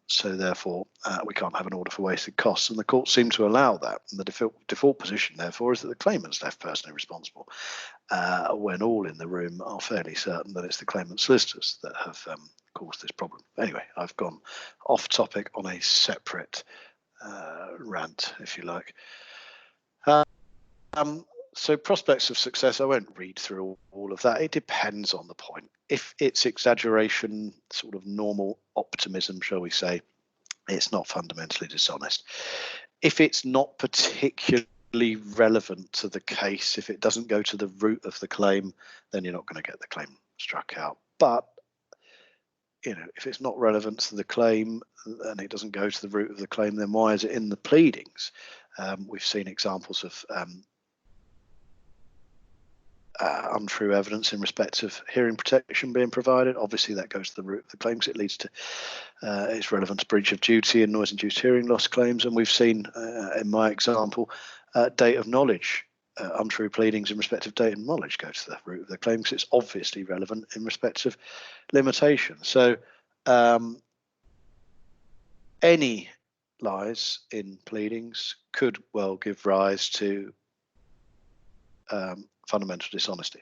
so therefore we can't have an order for wasted costs. And the court seemed to allow that. And the default position, therefore, is that the claimant's left personally responsible, when all in the room are fairly certain that it's the claimant's solicitors that have caused this problem. Anyway, I've gone off topic on a separate rant, if you like. So prospects of success, I won't read through all of that. It depends on the point. If it's exaggeration, sort of normal optimism, shall we say, it's not fundamentally dishonest. If it's not particularly relevant to the case, if it doesn't go to the root of the claim, then you're not going to get the claim struck out. But if it's not relevant to the claim and it doesn't go to the root of the claim, then why is it in the pleadings? We've seen examples of untrue evidence in respect of hearing protection being provided. Obviously, that goes to the root of the claim because it leads to its relevant to breach of duty and noise-induced hearing loss claims. And we've seen, in my example, date of knowledge, untrue pleadings in respect of date of knowledge go to the root of the claim because it's obviously relevant in respect of limitation. So any lies in pleadings could well give rise to fundamental dishonesty.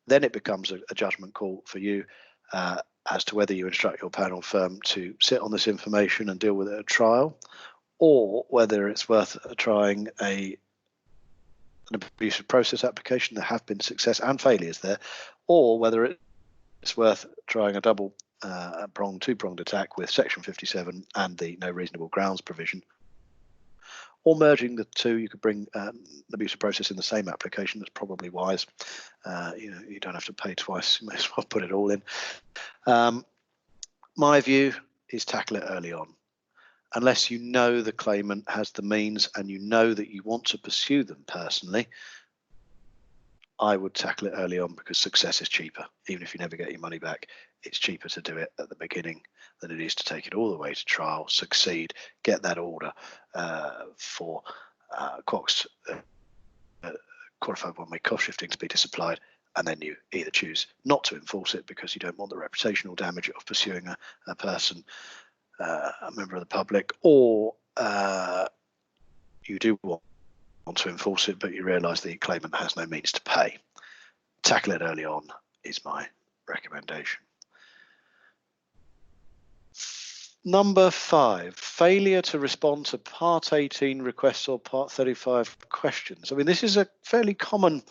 Then it becomes a judgment call for you as to whether you instruct your panel firm to sit on this information and deal with it at trial, or whether it's worth trying an abusive process application. There have been success and failures there, or whether it's worth trying a two-pronged attack with Section 57 and the no reasonable grounds provision. Or merging the two, you could bring an abusive process in the same application. That's probably wise. You don't have to pay twice. You may as well put it all in. My view is tackle it early on. Unless you know the claimant has the means and you know that you want to pursue them personally, I would tackle it early on, because success is cheaper. Even if you never get your money back, it's cheaper to do it at the beginning than it is to take it all the way to trial, succeed, get that order for qualified one-way cost shifting to be disapplied, and then you either choose not to enforce it because you don't want the reputational damage of pursuing a person, a member of the public, or you do want to enforce it, but you realise the claimant has no means to pay. Tackle it early on is my recommendation. Number 5, failure to respond to Part 18 requests or Part 35 questions. I mean, this is a fairly common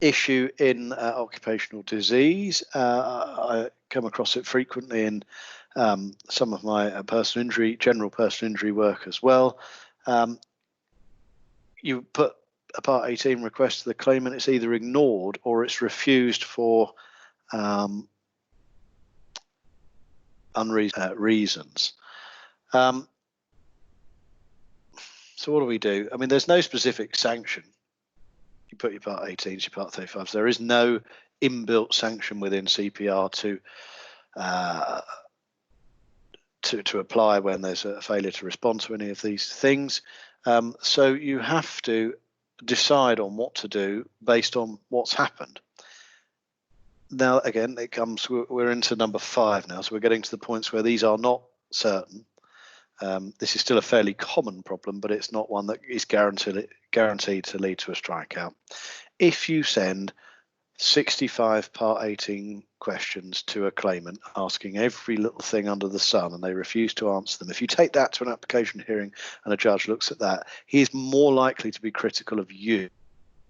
issue in occupational disease. I come across it frequently in some of my general personal injury work as well. You put a Part 18 request to the claimant, it's either ignored or it's refused for unreasonable reasons. So what do we do? I mean, there's no specific sanction. You put your Part 18s, your Part 35s. There is no inbuilt sanction within CPR to apply when there's a failure to respond to any of these things. So you have to decide on what to do based on what's happened. Now, again, we're into number 5 now, so we're getting to the points where these are not certain, this is still a fairly common problem, but it's not one that is guaranteed to lead to a strikeout. If you send 65 Part 18 questions to a claimant asking every little thing under the sun and they refuse to answer them, if you take that to an application hearing and a judge looks at that, he is more likely to be critical of you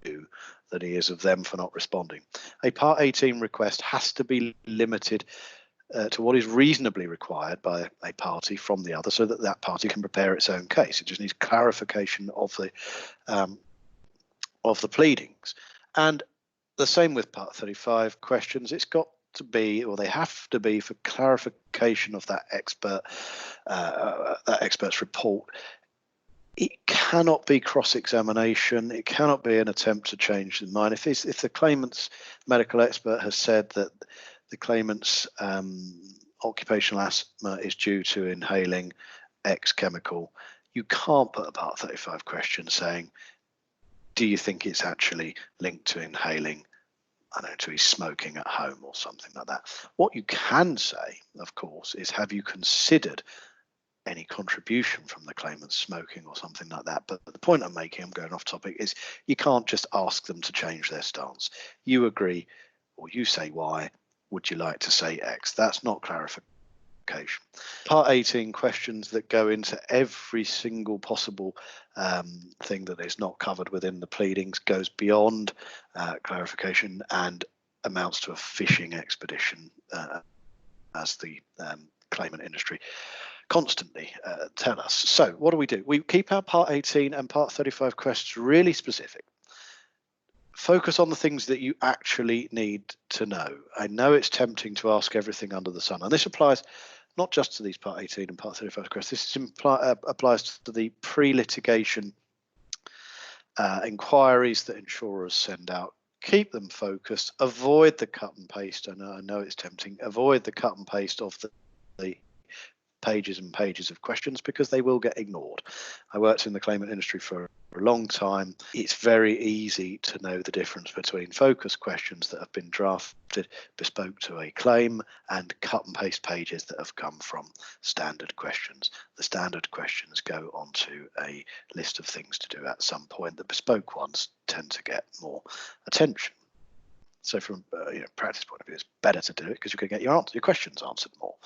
than he is of them for not responding. A Part 18 request has to be limited to what is reasonably required by a party from the other, so that that party can prepare its own case. It just needs clarification of the pleadings. And the same with Part 35 questions. It's got to be, or they have to be, for clarification of that expert's report. It cannot be cross-examination. It cannot be an attempt to change the mind. If the claimant's medical expert has said that the claimant's occupational asthma is due to inhaling X chemical, you can't put a Part 35 question saying, do you think it's actually linked to inhaling, I don't know, to his smoking at home or something like that? What you can say, of course, is, have you considered any contribution from the claimant smoking or something like that? But the point I'm making, I'm going off topic, is you can't just ask them to change their stance. You agree, or you say Y, would you like to say X? That's not clarification. Part 18 questions that go into every single possible thing that is not covered within the pleadings goes beyond clarification and amounts to a fishing expedition, as the claimant industry constantly tell us. So what do? We keep our Part 18 and Part 35 questions really specific. Focus on the things that you actually need to know. I know it's tempting to ask everything under the sun, and this applies not just to these Part 18 and Part 35 questions. This applies to the pre-litigation inquiries that insurers send out. Keep them focused. Avoid the cut and paste. I know it's tempting. Avoid the cut and paste of the pages and pages of questions, because they will get ignored. I worked in the claimant industry for a long time. It's very easy to know the difference between focus questions that have been drafted bespoke to a claim and cut and paste pages that have come from standard questions. The standard questions go onto a list of things to do at some point. The bespoke ones tend to get more attention. So from a practice point of view, it's better to do it because you can get your questions answered more.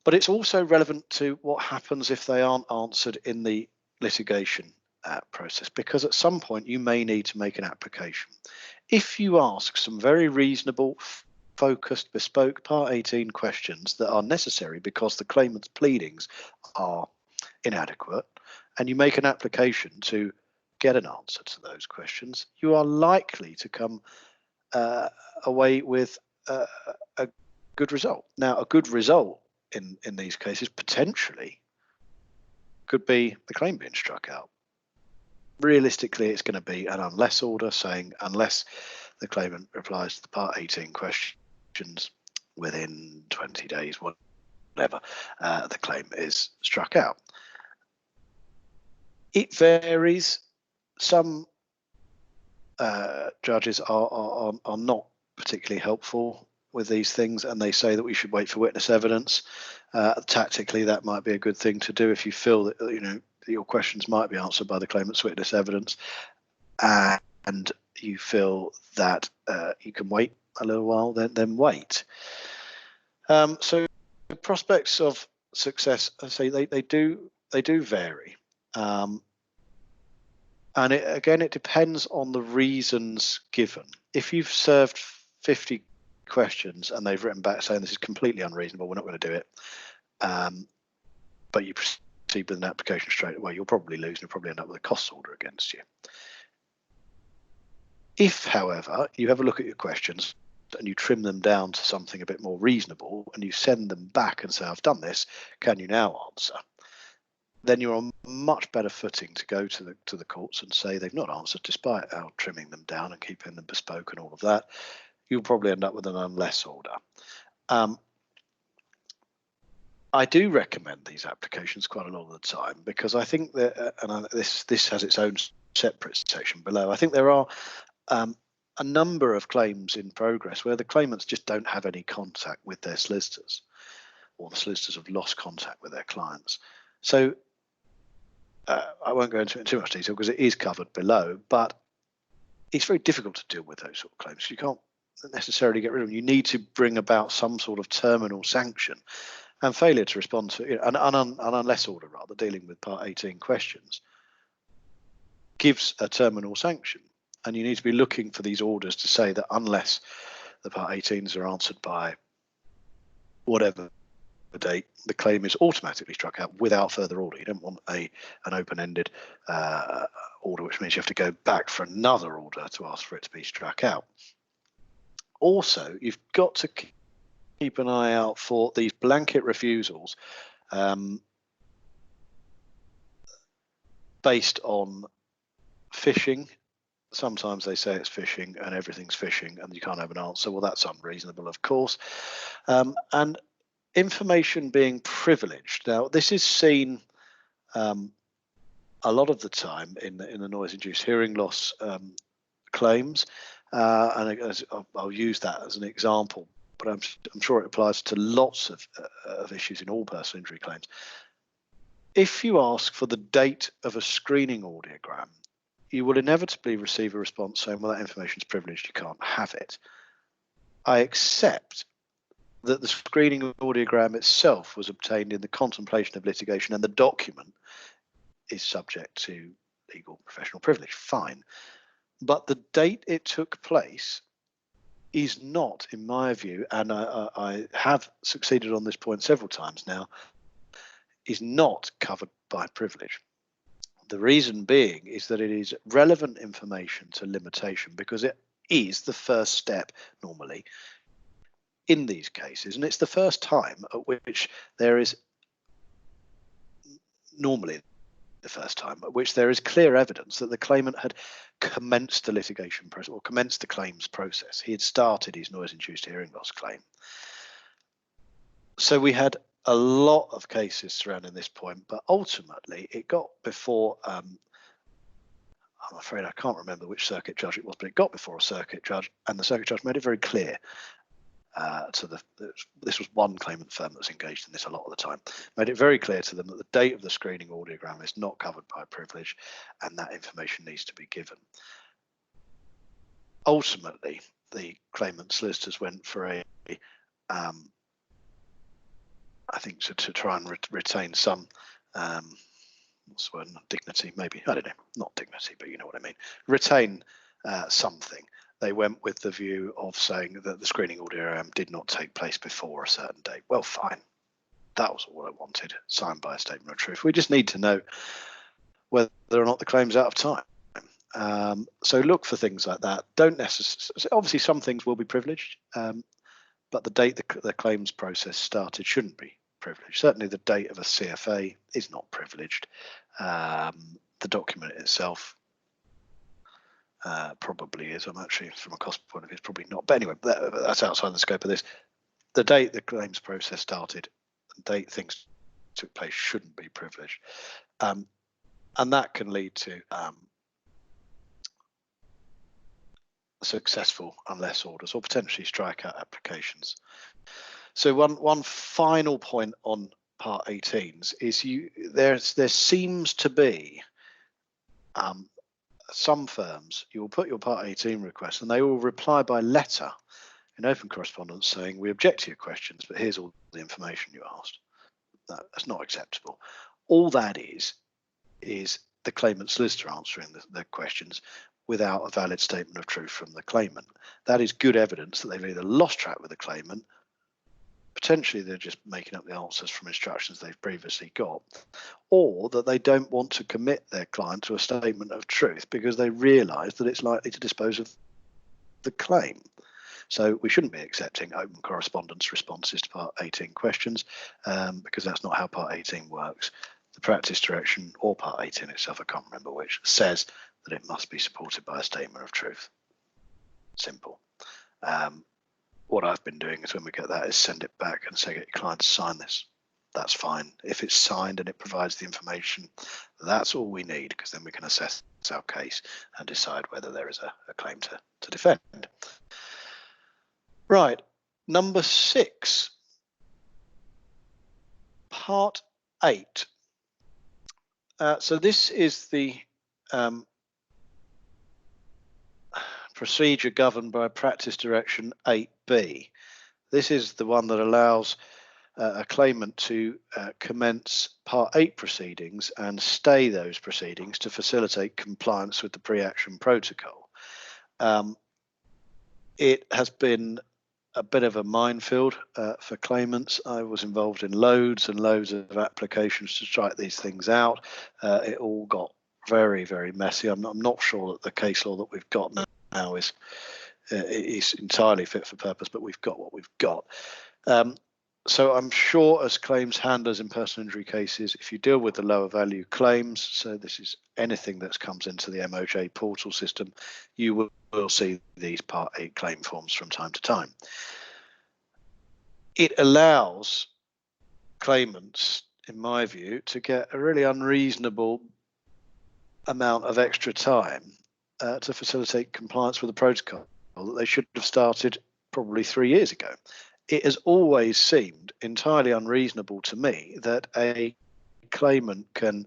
But it's also relevant to what happens if they aren't answered in the litigation process, because at some point you may need to make an application. If you ask some very reasonable, focused, bespoke Part 18 questions that are necessary because the claimant's pleadings are inadequate, and you make an application to get an answer to those questions, you are likely to come away with a good result. Now, a good result in these cases potentially could be the claim being struck out. Realistically, it's going to be an unless order saying, unless the claimant replies to the Part 18 questions within 20 days, whatever, the claim is struck out. It varies. Some judges are not particularly helpful with these things, and they say that we should wait for witness evidence. Tactically, that might be a good thing to do if you feel that your questions might be answered by the claimant's witness evidence, and you feel that you can wait a little while, then wait. So the prospects of success, I say they do vary, and it depends on the reasons given. If you've served 50 questions and they've written back saying this is completely unreasonable, we're not going to do it, but you proceed with an application straight away, you'll probably lose and you'll probably end up with a costs order against you. If, however, you have a look at your questions and you trim them down to something a bit more reasonable and you send them back and say, I've done this, can you now answer? Then you're on much better footing to go to the courts and say they've not answered despite our trimming them down and keeping them bespoke and all of that. You'll probably end up with an unless order. I do recommend these applications quite a lot of the time, because I think that, this has its own separate section below, I think there are a number of claims in progress where the claimants just don't have any contact with their solicitors. or the solicitors have lost contact with their clients. So I won't go into it in too much detail because it is covered below, but it's very difficult to deal with those sort of claims. You can't necessarily get rid of them. You need to bring about some sort of terminal sanction, and failure to respond to an unless order, rather, dealing with Part 18 questions, gives a terminal sanction. And you need to be looking for these orders to say that unless the Part 18s are answered by whatever the date, the claim is automatically struck out without further order. You don't want an open-ended order, which means you have to go back for another order to ask for it to be struck out. Also, you've got to keep an eye out for these blanket refusals based on phishing. Sometimes they say it's phishing and everything's phishing and you can't have an answer. Well, that's unreasonable, of course. And information being privileged. Now, this is seen a lot of the time in the noise-induced hearing loss claims, and I'll use that as an example, but I'm sure it applies to lots of issues in all personal injury claims. If you ask for the date of a screening audiogram, you will inevitably receive a response saying, well, that information is privileged, you can't have it. I accept that the screening audiogram itself was obtained in the contemplation of litigation and the document is subject to legal professional privilege, fine. But the date it took place is not, in my view, and I have succeeded on this point several times now, is not covered by privilege. The reason being is that it is relevant information to limitation because it is the first step normally in these cases, and it's the first time at which there is normally the first time at which there is clear evidence that the claimant had commenced the litigation process or commenced the claims process. He had started his noise-induced hearing loss claim. So we had a lot of cases surrounding this point, but ultimately it got before I'm afraid I can't remember which circuit judge it was, but it got before a circuit judge, and the circuit judge made it very clear this was one claimant firm that was engaged in this a lot of the time, made it very clear to them that the date of the screening audiogram is not covered by privilege and that information needs to be given. Ultimately, the claimant solicitors went for I think to try and retain some what's the word, dignity, maybe, I don't know, not dignity, but you know what I mean, retain something. They went with the view of saying that the screening audiogram did not take place before a certain date. Well, fine. That was all I wanted, signed by a statement of truth. We just need to know whether or not the claim's out of time. So look for things like that. Don't necessarily, obviously some things will be privileged, but the date the claims process started shouldn't be privileged. Certainly the date of a CFA is not privileged. The document itself probably is. I'm actually, from a cost point of view, it's probably not. But anyway, that's outside the scope of this. The date the claims process started, the date things took place shouldn't be privileged. And that can lead to successful unless orders or potentially strikeout applications. So one final point on Part 18s is there seems to be some firms, you will put your Part 18 request and they will reply by letter in open correspondence saying, we object to your questions, but here's all the information you asked. No, that's not acceptable. All that is the claimant solicitor answering the questions without a valid statement of truth from the claimant. That is good evidence that they've either lost track with the claimant, potentially they're just making up the answers from instructions they've previously got, or that they don't want to commit their client to a statement of truth because they realise that it's likely to dispose of the claim. So we shouldn't be accepting open correspondence responses to Part 18 questions because that's not how Part 18 works. The practice direction or Part 18 itself, I can't remember which, says that it must be supported by a statement of truth. Simple. What I've been doing is when we get that is send it back and say, get your client to sign this. That's fine. If it's signed and it provides the information, that's all we need, because then we can assess our case and decide whether there is a claim to defend. Right, number 6. Part 8. So this is the procedure governed by Practice Direction 8B. This is the one that allows a claimant to commence Part 8 proceedings and stay those proceedings to facilitate compliance with the pre-action protocol. It has been a bit of a minefield for claimants. I was involved in loads and loads of applications to strike these things out. It all got very, very messy. I'm not sure that the case law that we've got now is entirely fit for purpose, but we've got what we've got. So I'm sure as claims handlers in personal injury cases, if you deal with the lower value claims, so this is anything that comes into the MOJ portal system, you will see these Part 8 claim forms from time to time. It allows claimants, in my view, to get a really unreasonable amount of extra time to facilitate compliance with the protocol that they should have started probably 3 years ago. It has always seemed entirely unreasonable to me that a claimant can,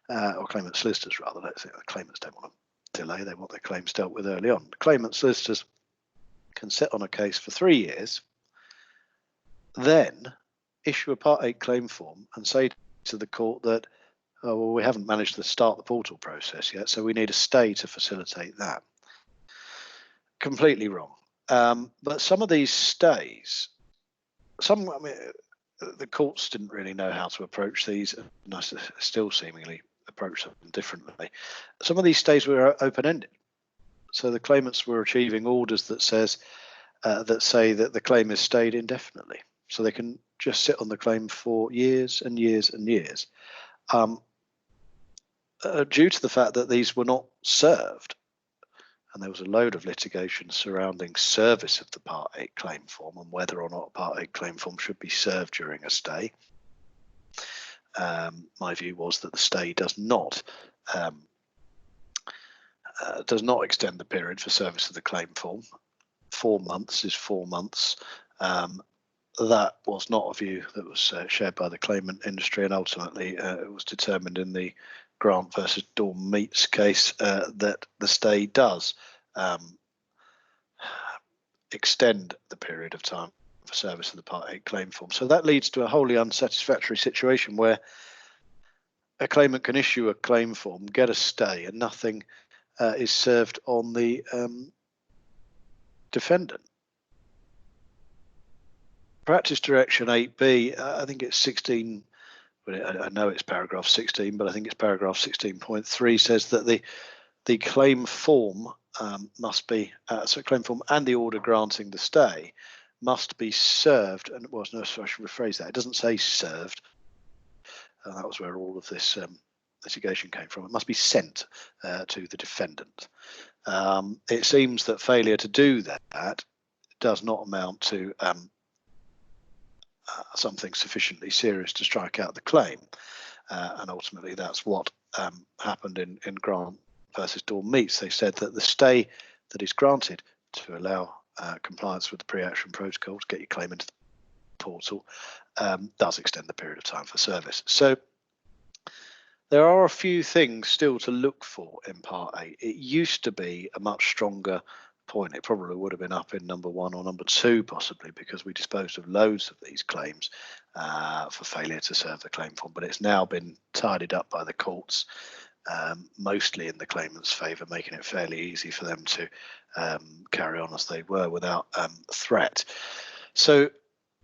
or claimant solicitors rather, let's say, the claimants don't want to delay, they want their claims dealt with early on. Claimant solicitors can sit on a case for 3 years, then issue a Part 8 claim form and say to the court that, oh, well, we haven't managed to start the portal process yet, so we need a stay to facilitate that. Completely wrong. But some of these stays, the courts didn't really know how to approach these, and I still seemingly approach them differently. Some of these stays were open-ended, so the claimants were achieving orders that say that the claim is stayed indefinitely, so they can just sit on the claim for years and years and years, due to the fact that these were not served. And there was a load of litigation surrounding service of the Part 8 claim form and whether or not a Part 8 claim form should be served during a stay. My view was that the stay does not extend the period for service of the claim form. 4 months is 4 months. That was not a view that was shared by the claimant industry, and ultimately it was determined in the Grant versus Dawn Meats case that the stay does extend the period of time for service of the Part 8 claim form. So that leads to a wholly unsatisfactory situation where a claimant can issue a claim form, get a stay, and nothing is served on the defendant. Practice Direction 8B, I think it's 16. I know it's paragraph 16, but I think it's paragraph 16.3 says that the claim form must be, so claim form and the order granting the stay must be served, and well, no, so I should rephrase that. It doesn't say served. That was where all of this litigation came from. It must be sent to the defendant. It seems that failure to do that does not amount to something sufficiently serious to strike out the claim, and ultimately that's what happened in Grant versus Dawn Meats. They said that the stay that is granted to allow compliance with the pre-action protocol to get your claim into the portal does extend the period of time for service. So there are a few things still to look for in Part 8. It used to be a much stronger point. It probably would have been up in number 1 or number 2 possibly, because we disposed of loads of these claims for failure to serve the claim form, but it's now been tidied up by the courts, mostly in the claimant's favour, making it fairly easy for them to carry on as they were without threat. So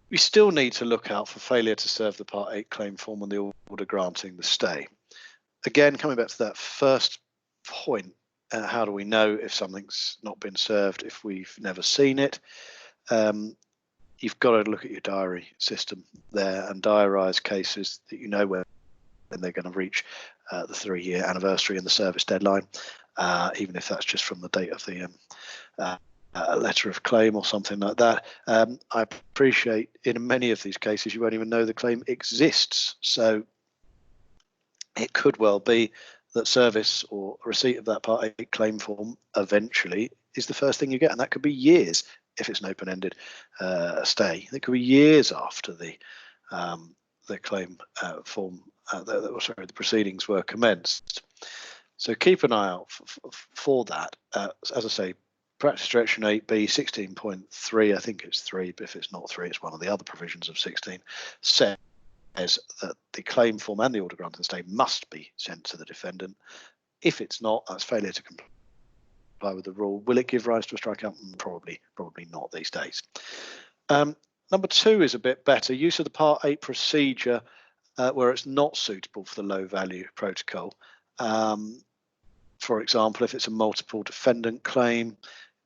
we still need to look out for failure to serve the Part 8 claim form and the order granting the stay. Again, coming back to that first point, how do we know if something's not been served if we've never seen it? You've got to look at your diary system there and diarise cases that you know when they're going to reach the 3-year anniversary and the service deadline, even if that's just from the date of the letter of claim or something like that. I appreciate in many of these cases you won't even know the claim exists, so it could well be that service or receipt of that Part 8 claim form eventually is the first thing you get, and that could be years if it's an open-ended stay. It could be years after the the claim the proceedings were commenced. So keep an eye out for that. As I say, Practice Direction 8B 16.3, I think it's 3, but if it's not 3, it's one of the other provisions of 16, says that the claim form and the order granting stay must be sent to the defendant. If it's not, that's failure to comply with the rule. Will it give rise to a strikeout? Probably not these days. Number 2 is a bit better. Use of the Part 8 procedure where it's not suitable for the low value protocol. For example, if it's a multiple defendant claim,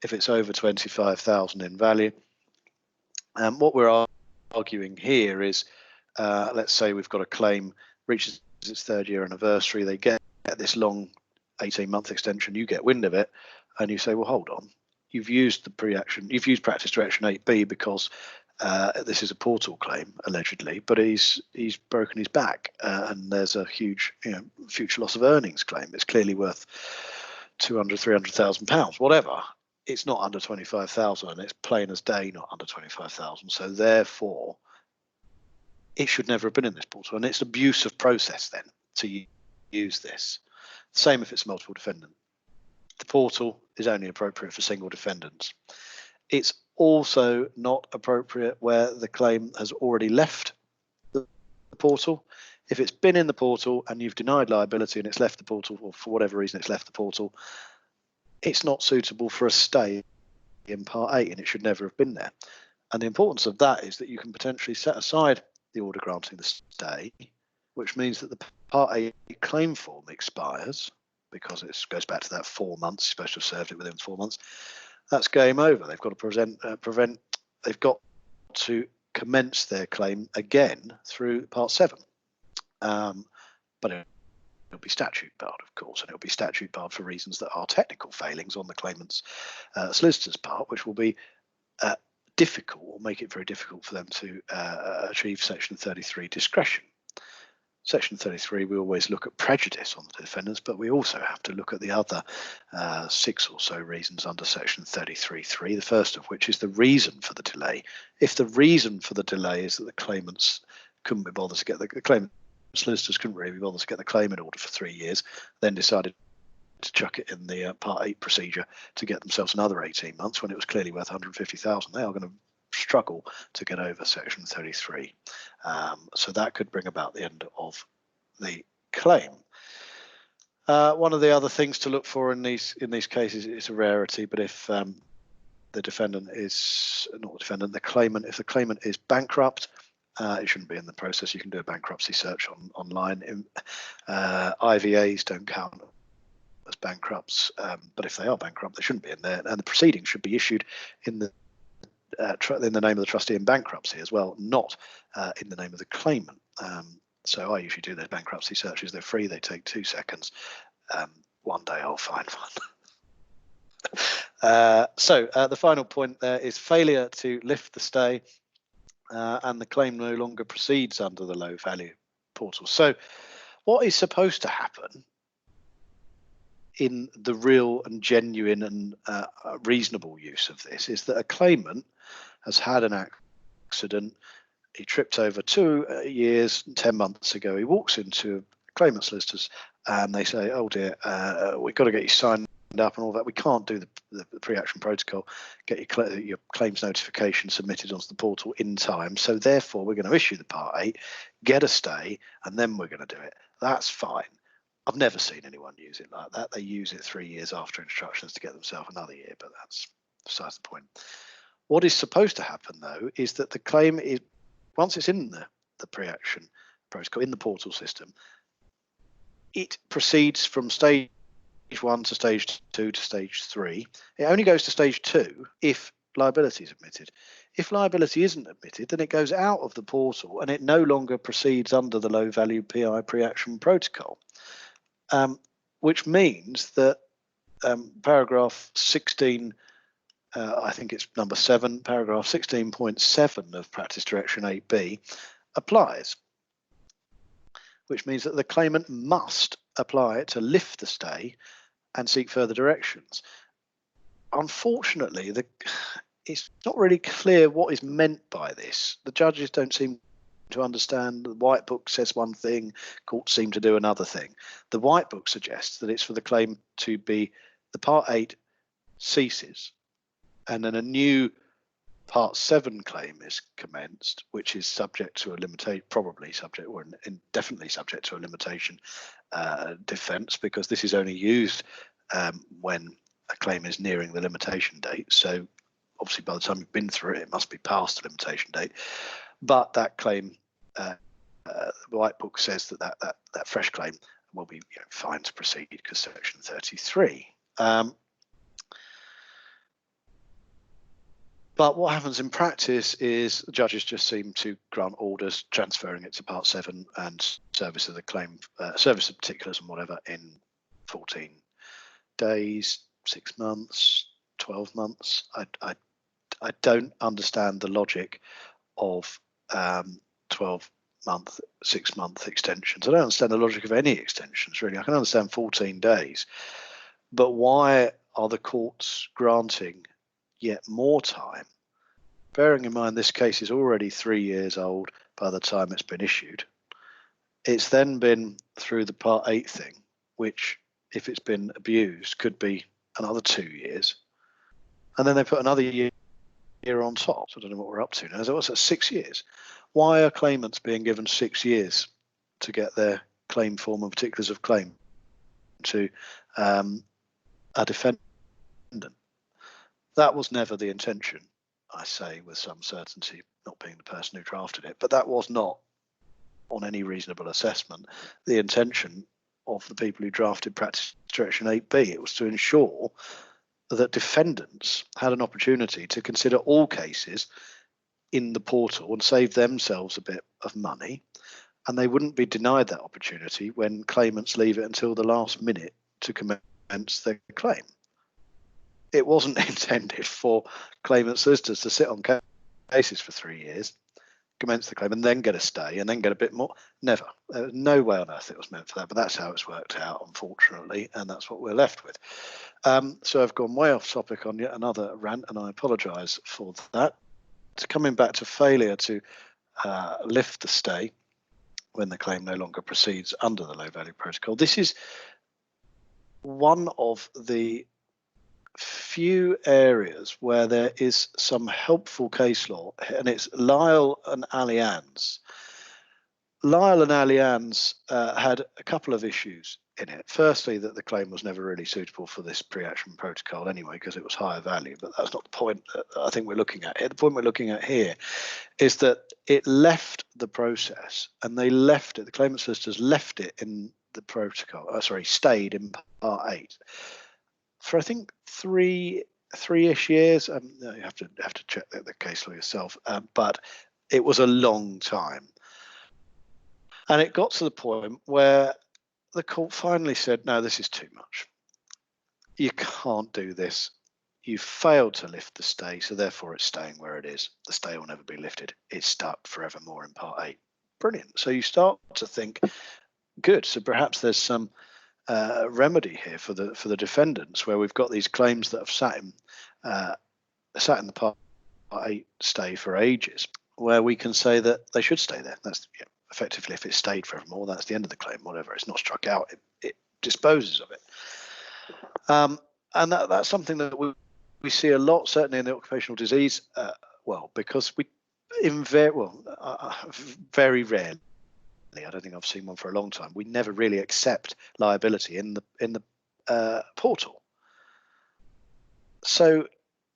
if it's over 25,000 in value. What we're arguing here is, let's say we've got a claim reaches its 3rd year anniversary, they get this long 18-month extension, you get wind of it, and you say, well, hold on, you've used Practice Direction 8B because this is a portal claim allegedly, but he's broken his back, and there's a huge future loss of earnings claim. It's clearly worth 200,000, 300,000 pounds, whatever. It's not under 25,000, and it's plain as day not under 25,000. So therefore, it should never have been in this portal, and it's abuse of process then to use this. Same if it's a multiple defendant. The portal is only appropriate for single defendants. It's also not appropriate where the claim has already left the portal. If it's been in the portal and you've denied liability and it's left the portal, or for whatever reason it's left the portal, it's not suitable for a stay in Part 8, and it should never have been there. And the importance of that is that you can potentially set aside the order granting the stay, which means that the Part 8 claim form expires because it goes back to that 4 months. You're supposed to have served it within 4 months. That's game over. They've got to they've got to commence their claim again through Part 7. But it'll be statute barred, of course, and it'll be statute barred for reasons that are technical failings on the claimant's solicitor's part, which will be difficult, or make it very difficult for them to achieve Section 33 discretion. Section 33, we always look at prejudice on the defendants, but we also have to look at the other 6 or so reasons under Section 33.3, the first of which is the reason for the delay. If the reason for the delay is that the claimants couldn't be bothered to get the claimant solicitors couldn't really be bothered to get the claim in order for 3 years, then decided to chuck it in the Part 8 procedure to get themselves another 18 months when it was clearly worth 150,000. They are going to struggle to get over Section 33. So that could bring about the end of the claim. One of the other things to look for in these cases, it's a rarity, but if the defendant is not the defendant, the claimant, if the claimant is bankrupt, it shouldn't be in the process. You can do a bankruptcy search online. IVAs don't count as bankrupts, but if they are bankrupt, they shouldn't be in there. And the proceedings should be issued in the name of the trustee in bankruptcy as well, not in the name of the claimant. So I usually do those bankruptcy searches. They're free. They take 2 seconds. One day I'll find one. So the final point there is failure to lift the stay, and the claim no longer proceeds under the low value portal. So what is supposed to happen in the real and genuine and reasonable use of this is that a claimant has had an accident, he tripped over 2 years and 10 months ago, he walks into claimant solicitors and they say, oh dear, we've got to get you signed up and all that. We can't do the pre-action protocol, get your claims notification submitted onto the portal in time, so therefore we're going to issue the Part 8, get a stay, and then we're going to do it. That's fine. I've never seen anyone use it like that. They use it 3 years after instructions to get themselves another year, but that's besides the point. What is supposed to happen, though, is that the claim is, once it's in the pre-action protocol, in the portal system, it proceeds from stage 1 to stage 2 to stage 3. It only goes to stage 2 if liability is admitted. If liability isn't admitted, then it goes out of the portal and it no longer proceeds under the low value PI pre-action protocol, which means that paragraph 16, I think it's number 7, paragraph 16.7 of Practice Direction 8B applies, which means that the claimant must apply to lift the stay and seek further directions. Unfortunately, it's not really clear what is meant by this. The judges don't seem to understand. The White Book says one thing, courts seem to do another thing. The White Book suggests that it's for the claim to be, the Part 8 ceases, and then a new Part 7 claim is commenced, which is subject to a limitation, probably subject or indefinitely subject to a limitation defence, because this is only used when a claim is nearing the limitation date. So obviously by the time you've been through it, it must be past the limitation date. But that claim, the White Book says that fresh claim will be fine to proceed because section 33. But what happens in practice is the judges just seem to grant orders transferring it to Part 7 and service of the claim, service of particulars and whatever in 14 days, 6 months, 12 months. I don't understand the logic of 12-month, 6-month extensions. I don't understand the logic of any extensions, really. I can understand 14 days, but why are the courts granting yet more time, bearing in mind this case is already 3 years old by the time it's been issued? It's then been through the Part 8 thing, which, if it's been abused, could be another 2 years. And then they put another year on top. So I don't know what we're up to now. So what's that, 6 years? Why are claimants being given 6 years to get their claim form and particulars of claim to a defendant? That was never the intention, I say with some certainty, not being the person who drafted it, but that was not, on any reasonable assessment, the intention of the people who drafted Practice Direction 8B. It was to ensure that defendants had an opportunity to consider all cases in the portal and save themselves a bit of money, and they wouldn't be denied that opportunity when claimants leave it until the last minute to commence their claim. It wasn't intended for claimant solicitors to sit on cases for 3 years, commence the claim, and then get a stay, and then get a bit more. Never. There was no way on earth it was meant for that, but that's how it's worked out, unfortunately, and that's what we're left with. So I've gone way off topic on yet another rant, and I apologise for that. Coming back to failure to lift the stay when the claim no longer proceeds under the low value protocol. This is one of the few areas where there is some helpful case law, and it's Lyle and Allianz. Lyle and Allianz had a couple of issues in it. Firstly, that the claim was never really suitable for this pre-action protocol anyway, because it was higher value, but that's not the point that I think we're looking at here. The point we're looking at here is that it left the process, and they left it, the claimant solicitors left it in the protocol, stayed in Part 8 for I think three-ish years. You have to check the case law yourself, but it was a long time, and it got to the point where the court finally said, "No, this is too much. You can't do this. You failed to lift the stay, so therefore it's staying where it is. The stay will never be lifted. It's stuck forevermore in Part 8." Brilliant. So you start to think, good. So perhaps there's some remedy here for the defendants, where we've got these claims that have sat in the Part 8 stay for ages, where we can say that they should stay there. That's effectively, if it's stayed forevermore, that's the end of the claim. Whatever, it's not struck out, it disposes of it. And that's something that we see a lot, certainly in the occupational disease because very rarely, I don't think I've seen one for a long time, we never really accept liability in the portal. So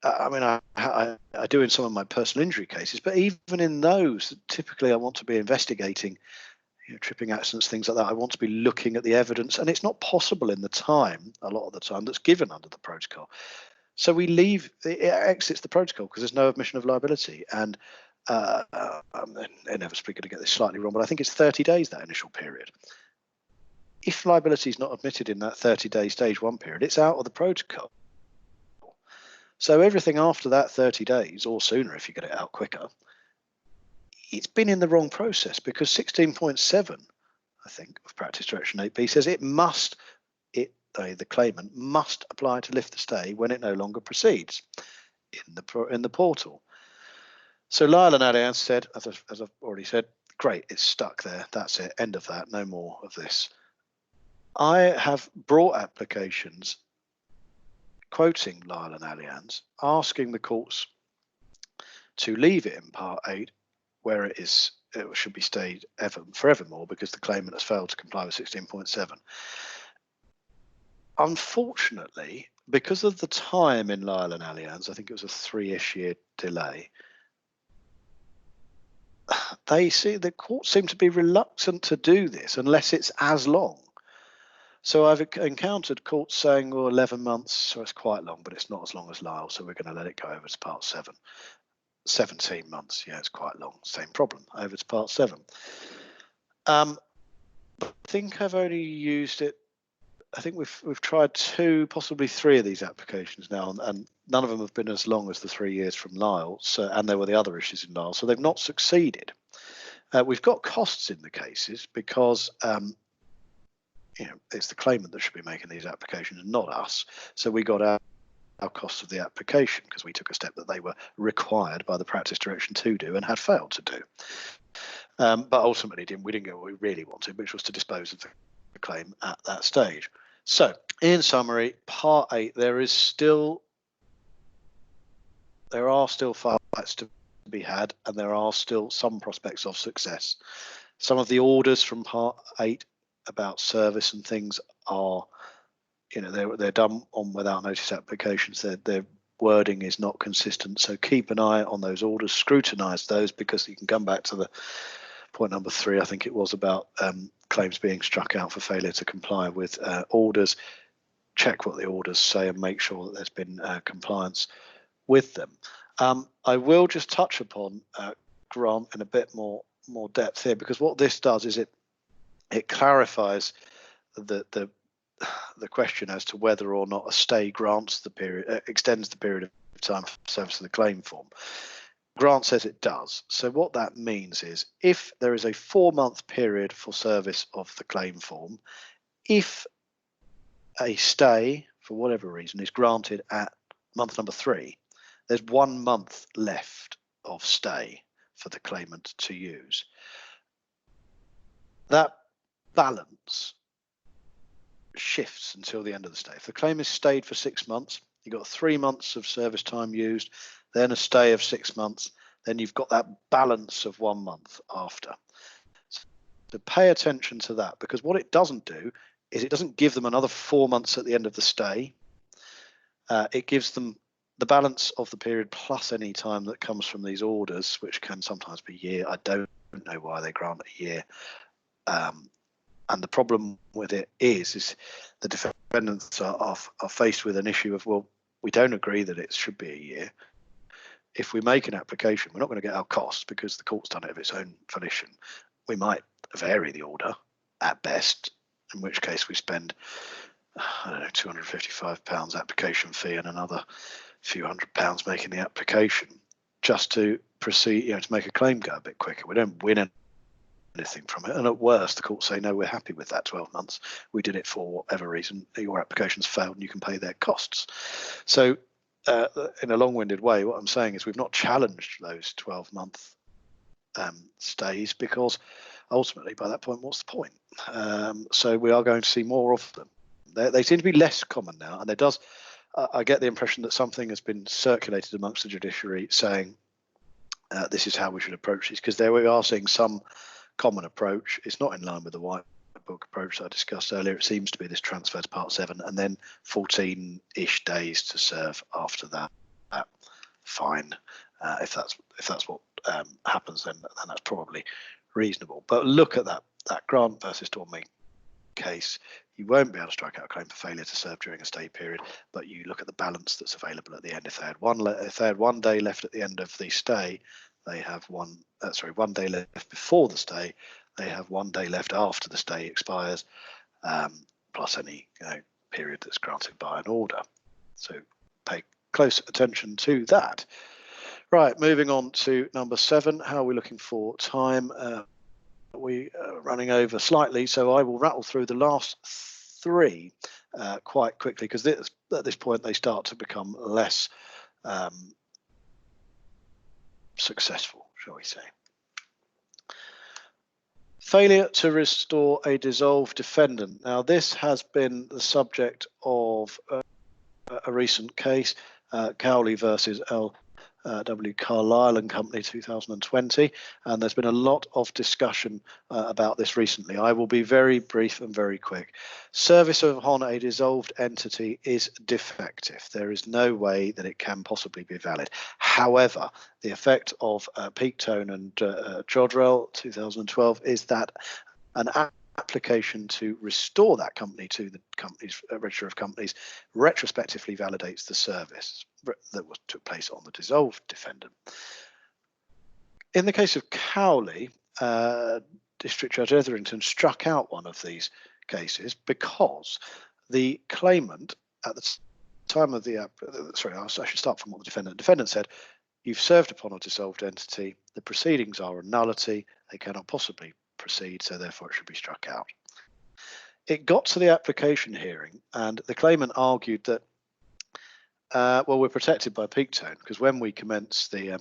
I do in some of my personal injury cases, but even in those, typically I want to be investigating tripping accidents, things like that. I want to be looking at the evidence, and it's not possible in the time, a lot of the time, that's given under the protocol. So we leave, it exits the protocol because there's no admission of liability. And I'm inevitably going to get this slightly wrong, but I think it's 30 days, that initial period. If liability is not admitted in that 30-day stage 1 period, it's out of the protocol. So everything after that 30 days, or sooner if you get it out quicker, it's been in the wrong process, because 16.7, I think, of Practice Direction 8B says the claimant must apply to lift the stay when it no longer proceeds in the portal. So Lyle and Allianz said, as I've already said, great, it's stuck there. That's it. End of that. No more of this. I have brought applications quoting Lyle and Allianz, asking the courts to leave it in Part 8, where it should be stayed forevermore because the claimant has failed to comply with 16.7. Unfortunately, because of the time in Lyle and Allianz, I think it was a 3-ish year delay, the courts seem to be reluctant to do this unless it's as long. So I've encountered courts saying, well, 11 months, so it's quite long, but it's not as long as Lyle, so we're going to let it go over to Part 7. 17 months, yeah, it's quite long. Same problem, over to Part 7. I think I've only used it. I think we've tried 2, possibly 3 of these applications now, and none of them have been as long as the 3 years from Lyle. So, and there were the other issues in Lyle, so they've not succeeded. We've got costs in the cases because it's the claimant that should be making these applications, not us. So we got our costs of the application because we took a step that they were required by the practice direction to do and had failed to do. But ultimately, we didn't get what we really wanted, which was to dispose of the claim at that stage. So, in summary, Part 8, there are still fights to be had, and there are still some prospects of success. Some of the orders from Part 8 about service and things are, they're done on without notice applications. Their wording is not consistent, so keep an eye on those orders, scrutinise those, because you can come back to the point number 3, I think it was, about claims being struck out for failure to comply with orders. Check what the orders say and make sure that there's been compliance with them. I will just touch upon grant in a bit more depth here, because what this does is it clarifies the question as to whether or not a stay grants the period, extends the period of time for service of the claim form. Grant says it does. So what that means is, if there is a 4-month period for service of the claim form, if a stay for whatever reason is granted at month number 3, there's 1 month left of stay for the claimant to use. That balance shifts until the end of the stay. If the claim is stayed for 6 months, you've got 3 months of service time used, then a stay of 6 months, then you've got that balance of 1 month after. So pay attention to that, because what it doesn't do is it doesn't give them another 4 months at the end of the stay. It gives them the balance of the period plus any time that comes from these orders, which can sometimes be a year. I don't know why they grant a year. And the problem with it is the defendants are faced with an issue of, well, we don't agree that it should be a year. If we make an application, we're not going to get our costs because the court's done it of its own volition. We might vary the order at best, in which case we spend, I don't know, £255 application fee and another few £100 making the application just to proceed, to make a claim go a bit quicker. We don't win anything from it, and at worst the courts say, no, we're happy with that 12 months. We did it for whatever reason. Your application's failed and you can pay their costs. So in a long-winded way, what I'm saying is we've not challenged those 12-month stays, because ultimately by that point, what's the point? So we are going to see more of them. They seem to be less common now, and there does I get the impression that something has been circulated amongst the judiciary saying this is how we should approach these, because there we are seeing some common approach. It's not in line with the white book approach that I discussed earlier. It seems to be this transfer to Part 7 and then 14-ish days to serve after that. Fine, if that's what happens, then that's probably reasonable. But look at that Grant versus Dormy case. You won't be able to strike out a claim for failure to serve during a stay period, but you look at the balance that's available at the end. If they had 1 day left at the end of the stay, they have 1 day left before the stay. They have 1 day left after the stay expires, plus any period that's granted by an order. So pay close attention to that. Right, moving on to number 7. How are we looking for time? We are running over slightly, so I will rattle through the last 3 quite quickly, because at this point they start to become less successful, shall we say. Failure to restore a dissolved defendant. Now, this has been the subject of a recent case, Cowley versus W. Carlisle and Company 2020, and there's been a lot of discussion about this recently. I will be very brief and very quick. Service upon a dissolved entity is defective. There is no way that it can possibly be valid. However, the effect of Peaktone and Jodrell 2012 is that an application to restore that company to the company's register of companies retrospectively validates the service that took place on the dissolved defendant. In the case of Cowley, District Judge Etherington struck out one of these cases because the claimant at the time of the I should start from what the defendant said. You've served upon a dissolved entity. The proceedings are a nullity. They cannot possibly proceed, so therefore it should be struck out. It got to the application hearing, and the claimant argued that, well, we're protected by Peaktone because when we commence the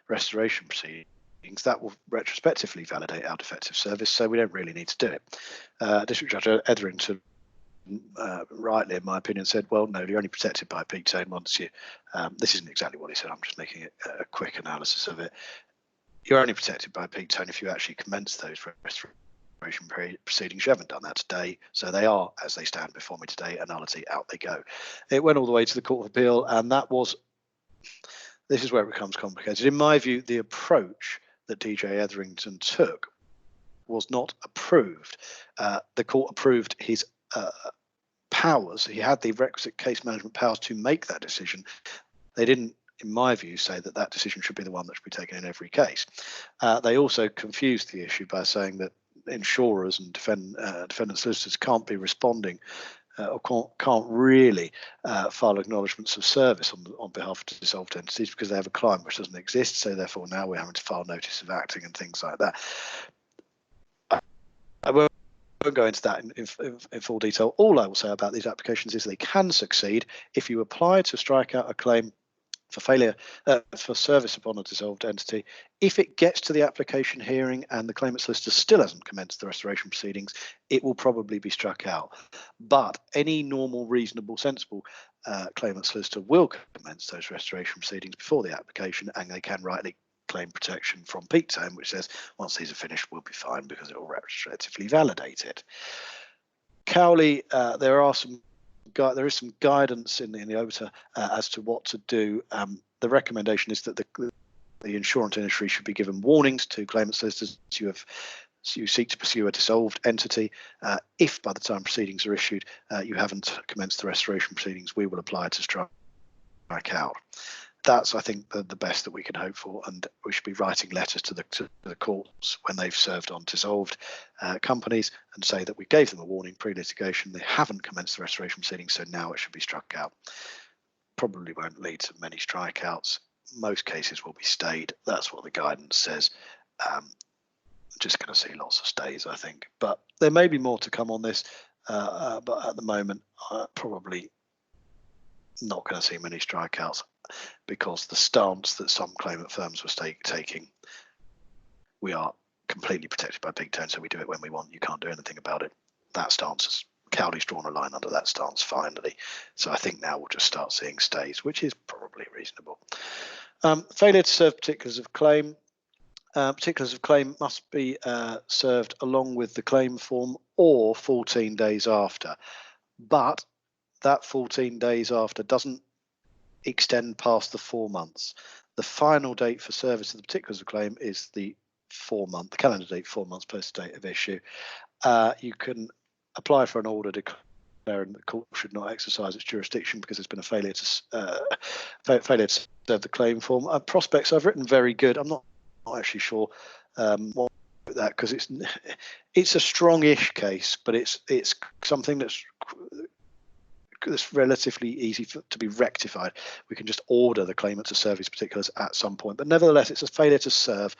restoration proceedings, that will retrospectively validate our defective service, so we don't really need to do it. District Judge Etherington, rightly, in my opinion, said, well, no, you're only protected by Peaktone once you, this isn't exactly what he said, I'm just making a quick analysis of it. You're only protected by Peaktone if you actually commence those restoration proceedings. You haven't done that today, so they are, as they stand before me today, a nullity. Out they go. It went all the way to the Court of Appeal, and this is where it becomes complicated. In my view, the approach that DJ Etherington took was not approved. The court approved his powers. He had the requisite case management powers to make that decision. They didn't, in my view, say that that decision should be the one that should be taken in every case. They also confused the issue by saying that insurers and defendant solicitors can't be responding or can't really file acknowledgements of service on behalf of dissolved entities because they have a client which doesn't exist, so therefore now we're having to file notice of acting and things like that. I won't go into that in full detail. All I will say about these applications is they can succeed if you apply to strike out a claim for failure for service upon a dissolved entity. If it gets to the application hearing and the claimant solicitor still hasn't commenced the restoration proceedings, it will probably be struck out. But any normal, reasonable, sensible claimant solicitor will commence those restoration proceedings before the application, and they can rightly claim protection from Peaktone, which says once these are finished, we'll be fine because it will retrospectively validate it. Cowley, there is some guidance in the OTA as to what to do. The recommendation is that the insurance industry should be given warnings to claimant solicitors. You seek to pursue a dissolved entity. If by the time proceedings are issued, you haven't commenced the restoration proceedings, we will apply to strike out. That's, I think, the best that we can hope for, and we should be writing letters to the courts when they've served on dissolved companies and say that we gave them a warning pre-litigation. They haven't commenced the restoration proceedings, so now it should be struck out. Probably won't lead to many strikeouts. Most cases will be stayed. That's what the guidance says. Just going to see lots of stays, I think. But there may be more to come on this, but at the moment, probably not going to see many strikeouts, because the stance that some claimant firms were taking, we are completely protected by Peaktone, so we do it when we want. You can't do anything about it. That stance is, Cowley's drawn a line under that stance finally. So I think now we'll just start seeing stays, which is probably reasonable. Failure to serve particulars of claim. Particulars of claim must be served along with the claim form or 14 days after. But that 14 days after doesn't extend past the 4 months. The final date for service of the particulars of claim is the calendar date, 4 months post date of issue. You can apply for an order declaring the court should not exercise its jurisdiction because there's been a failure to serve the claim form. Prospects I've written very good. I'm not actually sure what that, because it's a strong-ish case, but it's something that's relatively easy to be rectified. We can just order the claimant to serve his particulars at some point, but nevertheless it's a failure to serve,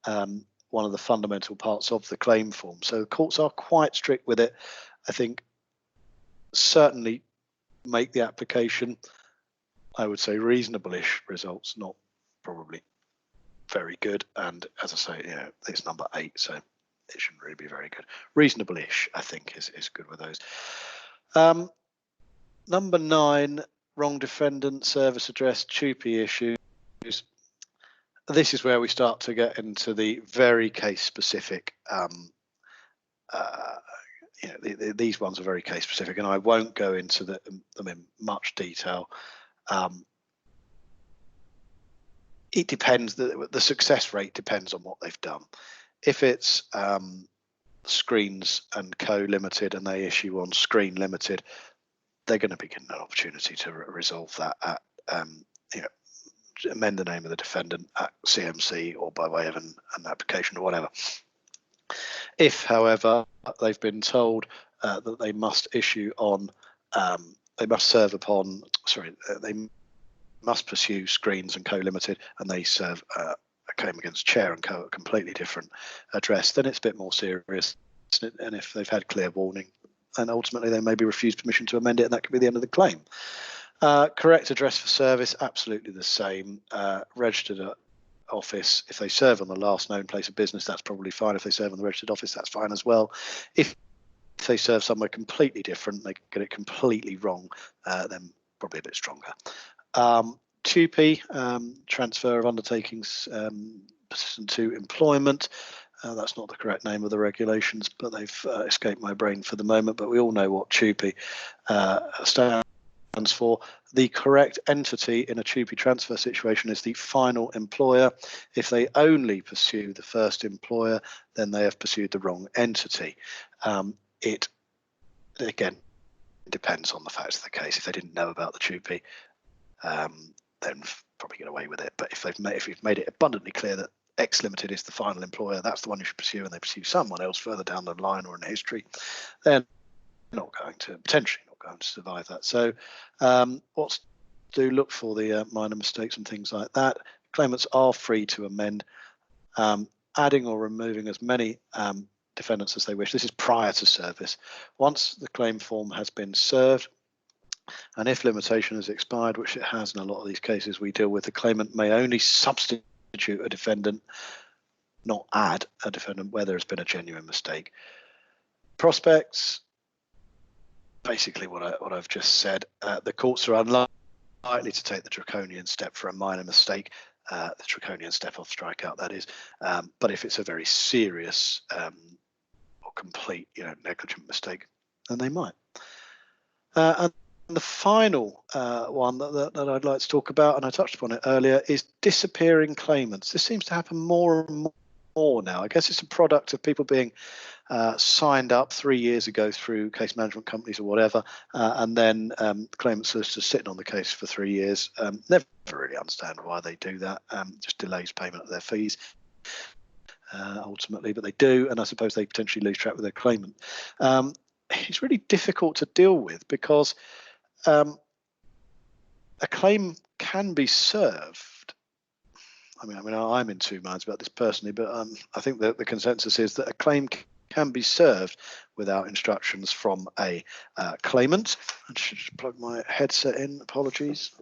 one of the fundamental parts of the claim form. So the courts are quite strict with it. I think certainly make the application, I would say, reasonable-ish results, not probably very good. And as I say, it's number 8, so it shouldn't really be very good. Reasonable-ish, I think, is good with those. Number 9, wrong defendant, service address, TUPE issues. This is where we start to get into the very case-specific. These ones are very case-specific, and I won't go into them in much detail. It depends. The success rate depends on what they've done. If it's Screens and Co Limited and they issue on Screen Limited, they're going to be given an opportunity to resolve that at amend the name of the defendant at CMC or by way of an application or whatever. If, however, they've been told that they must issue on, they must serve upon, they must pursue Screens and Co Limited, and they serve a claim against Chair and Co at a completely different address, then it's a bit more serious. And if they've had clear warning, and ultimately they may be refused permission to amend it, and that could be the end of the claim. Correct address for service, absolutely the same. Registered office, if they serve on the last known place of business, that's probably fine. If they serve on the registered office, that's fine as well. If they serve somewhere completely different, they get it completely wrong, then probably a bit stronger. TUPE, transfer of undertakings persistent to employment. That's not the correct name of the regulations, but they've escaped my brain for the moment. But we all know what TUPE stands for. The correct entity in a TUPE transfer situation is the final employer. If they only pursue the first employer, then they have pursued the wrong entity. It again depends on the facts of the case. If they didn't know about the TUPE, then probably get away with it. But if you've made it abundantly clear that X Limited is the final employer, that's the one you should pursue, and they pursue someone else further down the line or in history, then potentially not going to survive that. So what's to look for the minor mistakes and things like that. Claimants are free to amend, adding or removing as many defendants as they wish. This is prior to service. Once the claim form has been served, and if limitation has expired, which it has in a lot of these cases we deal with, the claimant may only substitute a defendant, not add a defendant where there has been a genuine mistake. Prospects, basically what I've just said. The courts are unlikely to take the draconian step for a minor mistake, the draconian step of strikeout, that is. But if it's a very serious or complete, negligent mistake, then they might. And the final one that I'd like to talk about, and I touched upon it earlier, is disappearing claimants. This seems to happen more and more now. I guess it's a product of people being signed up 3 years ago through case management companies or whatever, and then claimant solicitors sitting on the case for 3 years. Never really understand why they do that. Just delays payment of their fees ultimately, but they do, and I suppose they potentially lose track with their claimant. It's really difficult to deal with because a claim can be served. I mean, I'm in two minds about this personally, but I think that the consensus is that a claim can be served without instructions from a claimant. I should just plug my headset in. Apologies.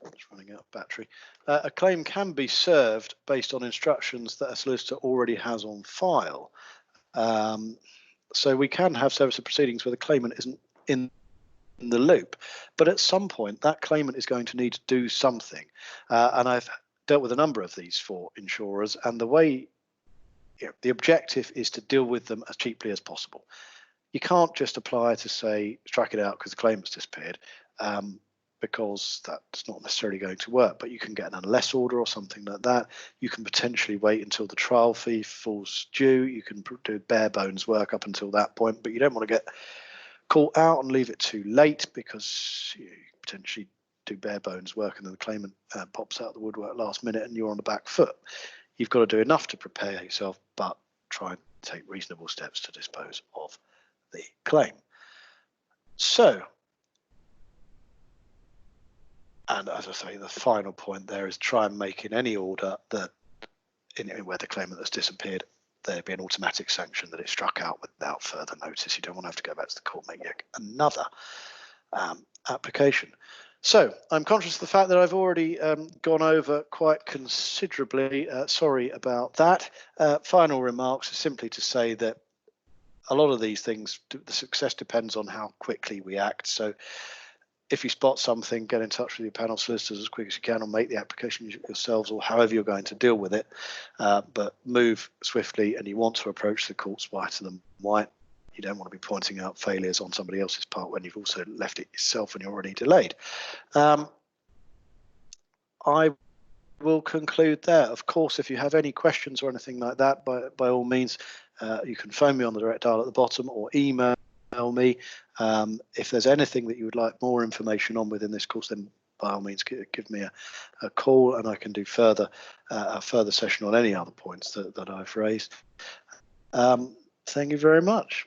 It's running out of battery. A claim can be served based on instructions that a solicitor already has on file. So we can have service of proceedings where the claimant isn't in the loop, but at some point that claimant is going to need to do something. And I've dealt with a number of these for insurers, and the way, the objective is to deal with them as cheaply as possible. You can't just apply to say strike it out because the claimant's disappeared, because that's not necessarily going to work. But you can get an unless order or something like that. You can potentially wait until the trial fee falls due. You can do bare bones work up until that point, but you don't want to get caught out and leave it too late, because you potentially do bare bones work and then the claimant pops out the woodwork last minute and you're on the back foot. You've got to do enough to prepare yourself, but try and take reasonable steps to dispose of the claim. So, and as I say, the final point there is try and make in any order that where the claimant has disappeared, there'd be an automatic sanction that it's struck out without further notice. You don't want to have to go back to the court and make yet another application. So I'm conscious of the fact that I've already gone over quite considerably. Sorry about that. Final remarks are simply to say that a lot of these things, the success depends on how quickly we act. So if you spot something, get in touch with your panel solicitors as quick as you can, or make the application yourselves, or however you're going to deal with it. But move swiftly, and you want to approach the courts whiter than white. You don't want to be pointing out failures on somebody else's part when you've also left it yourself and you're already delayed. I will conclude there. Of course, if you have any questions or anything like that, by all means, you can phone me on the direct dial at the bottom or email me. If there's anything that you would like more information on within this course, then by all means give me a call, and I can do a further session on any other points that I've raised. Thank you very much.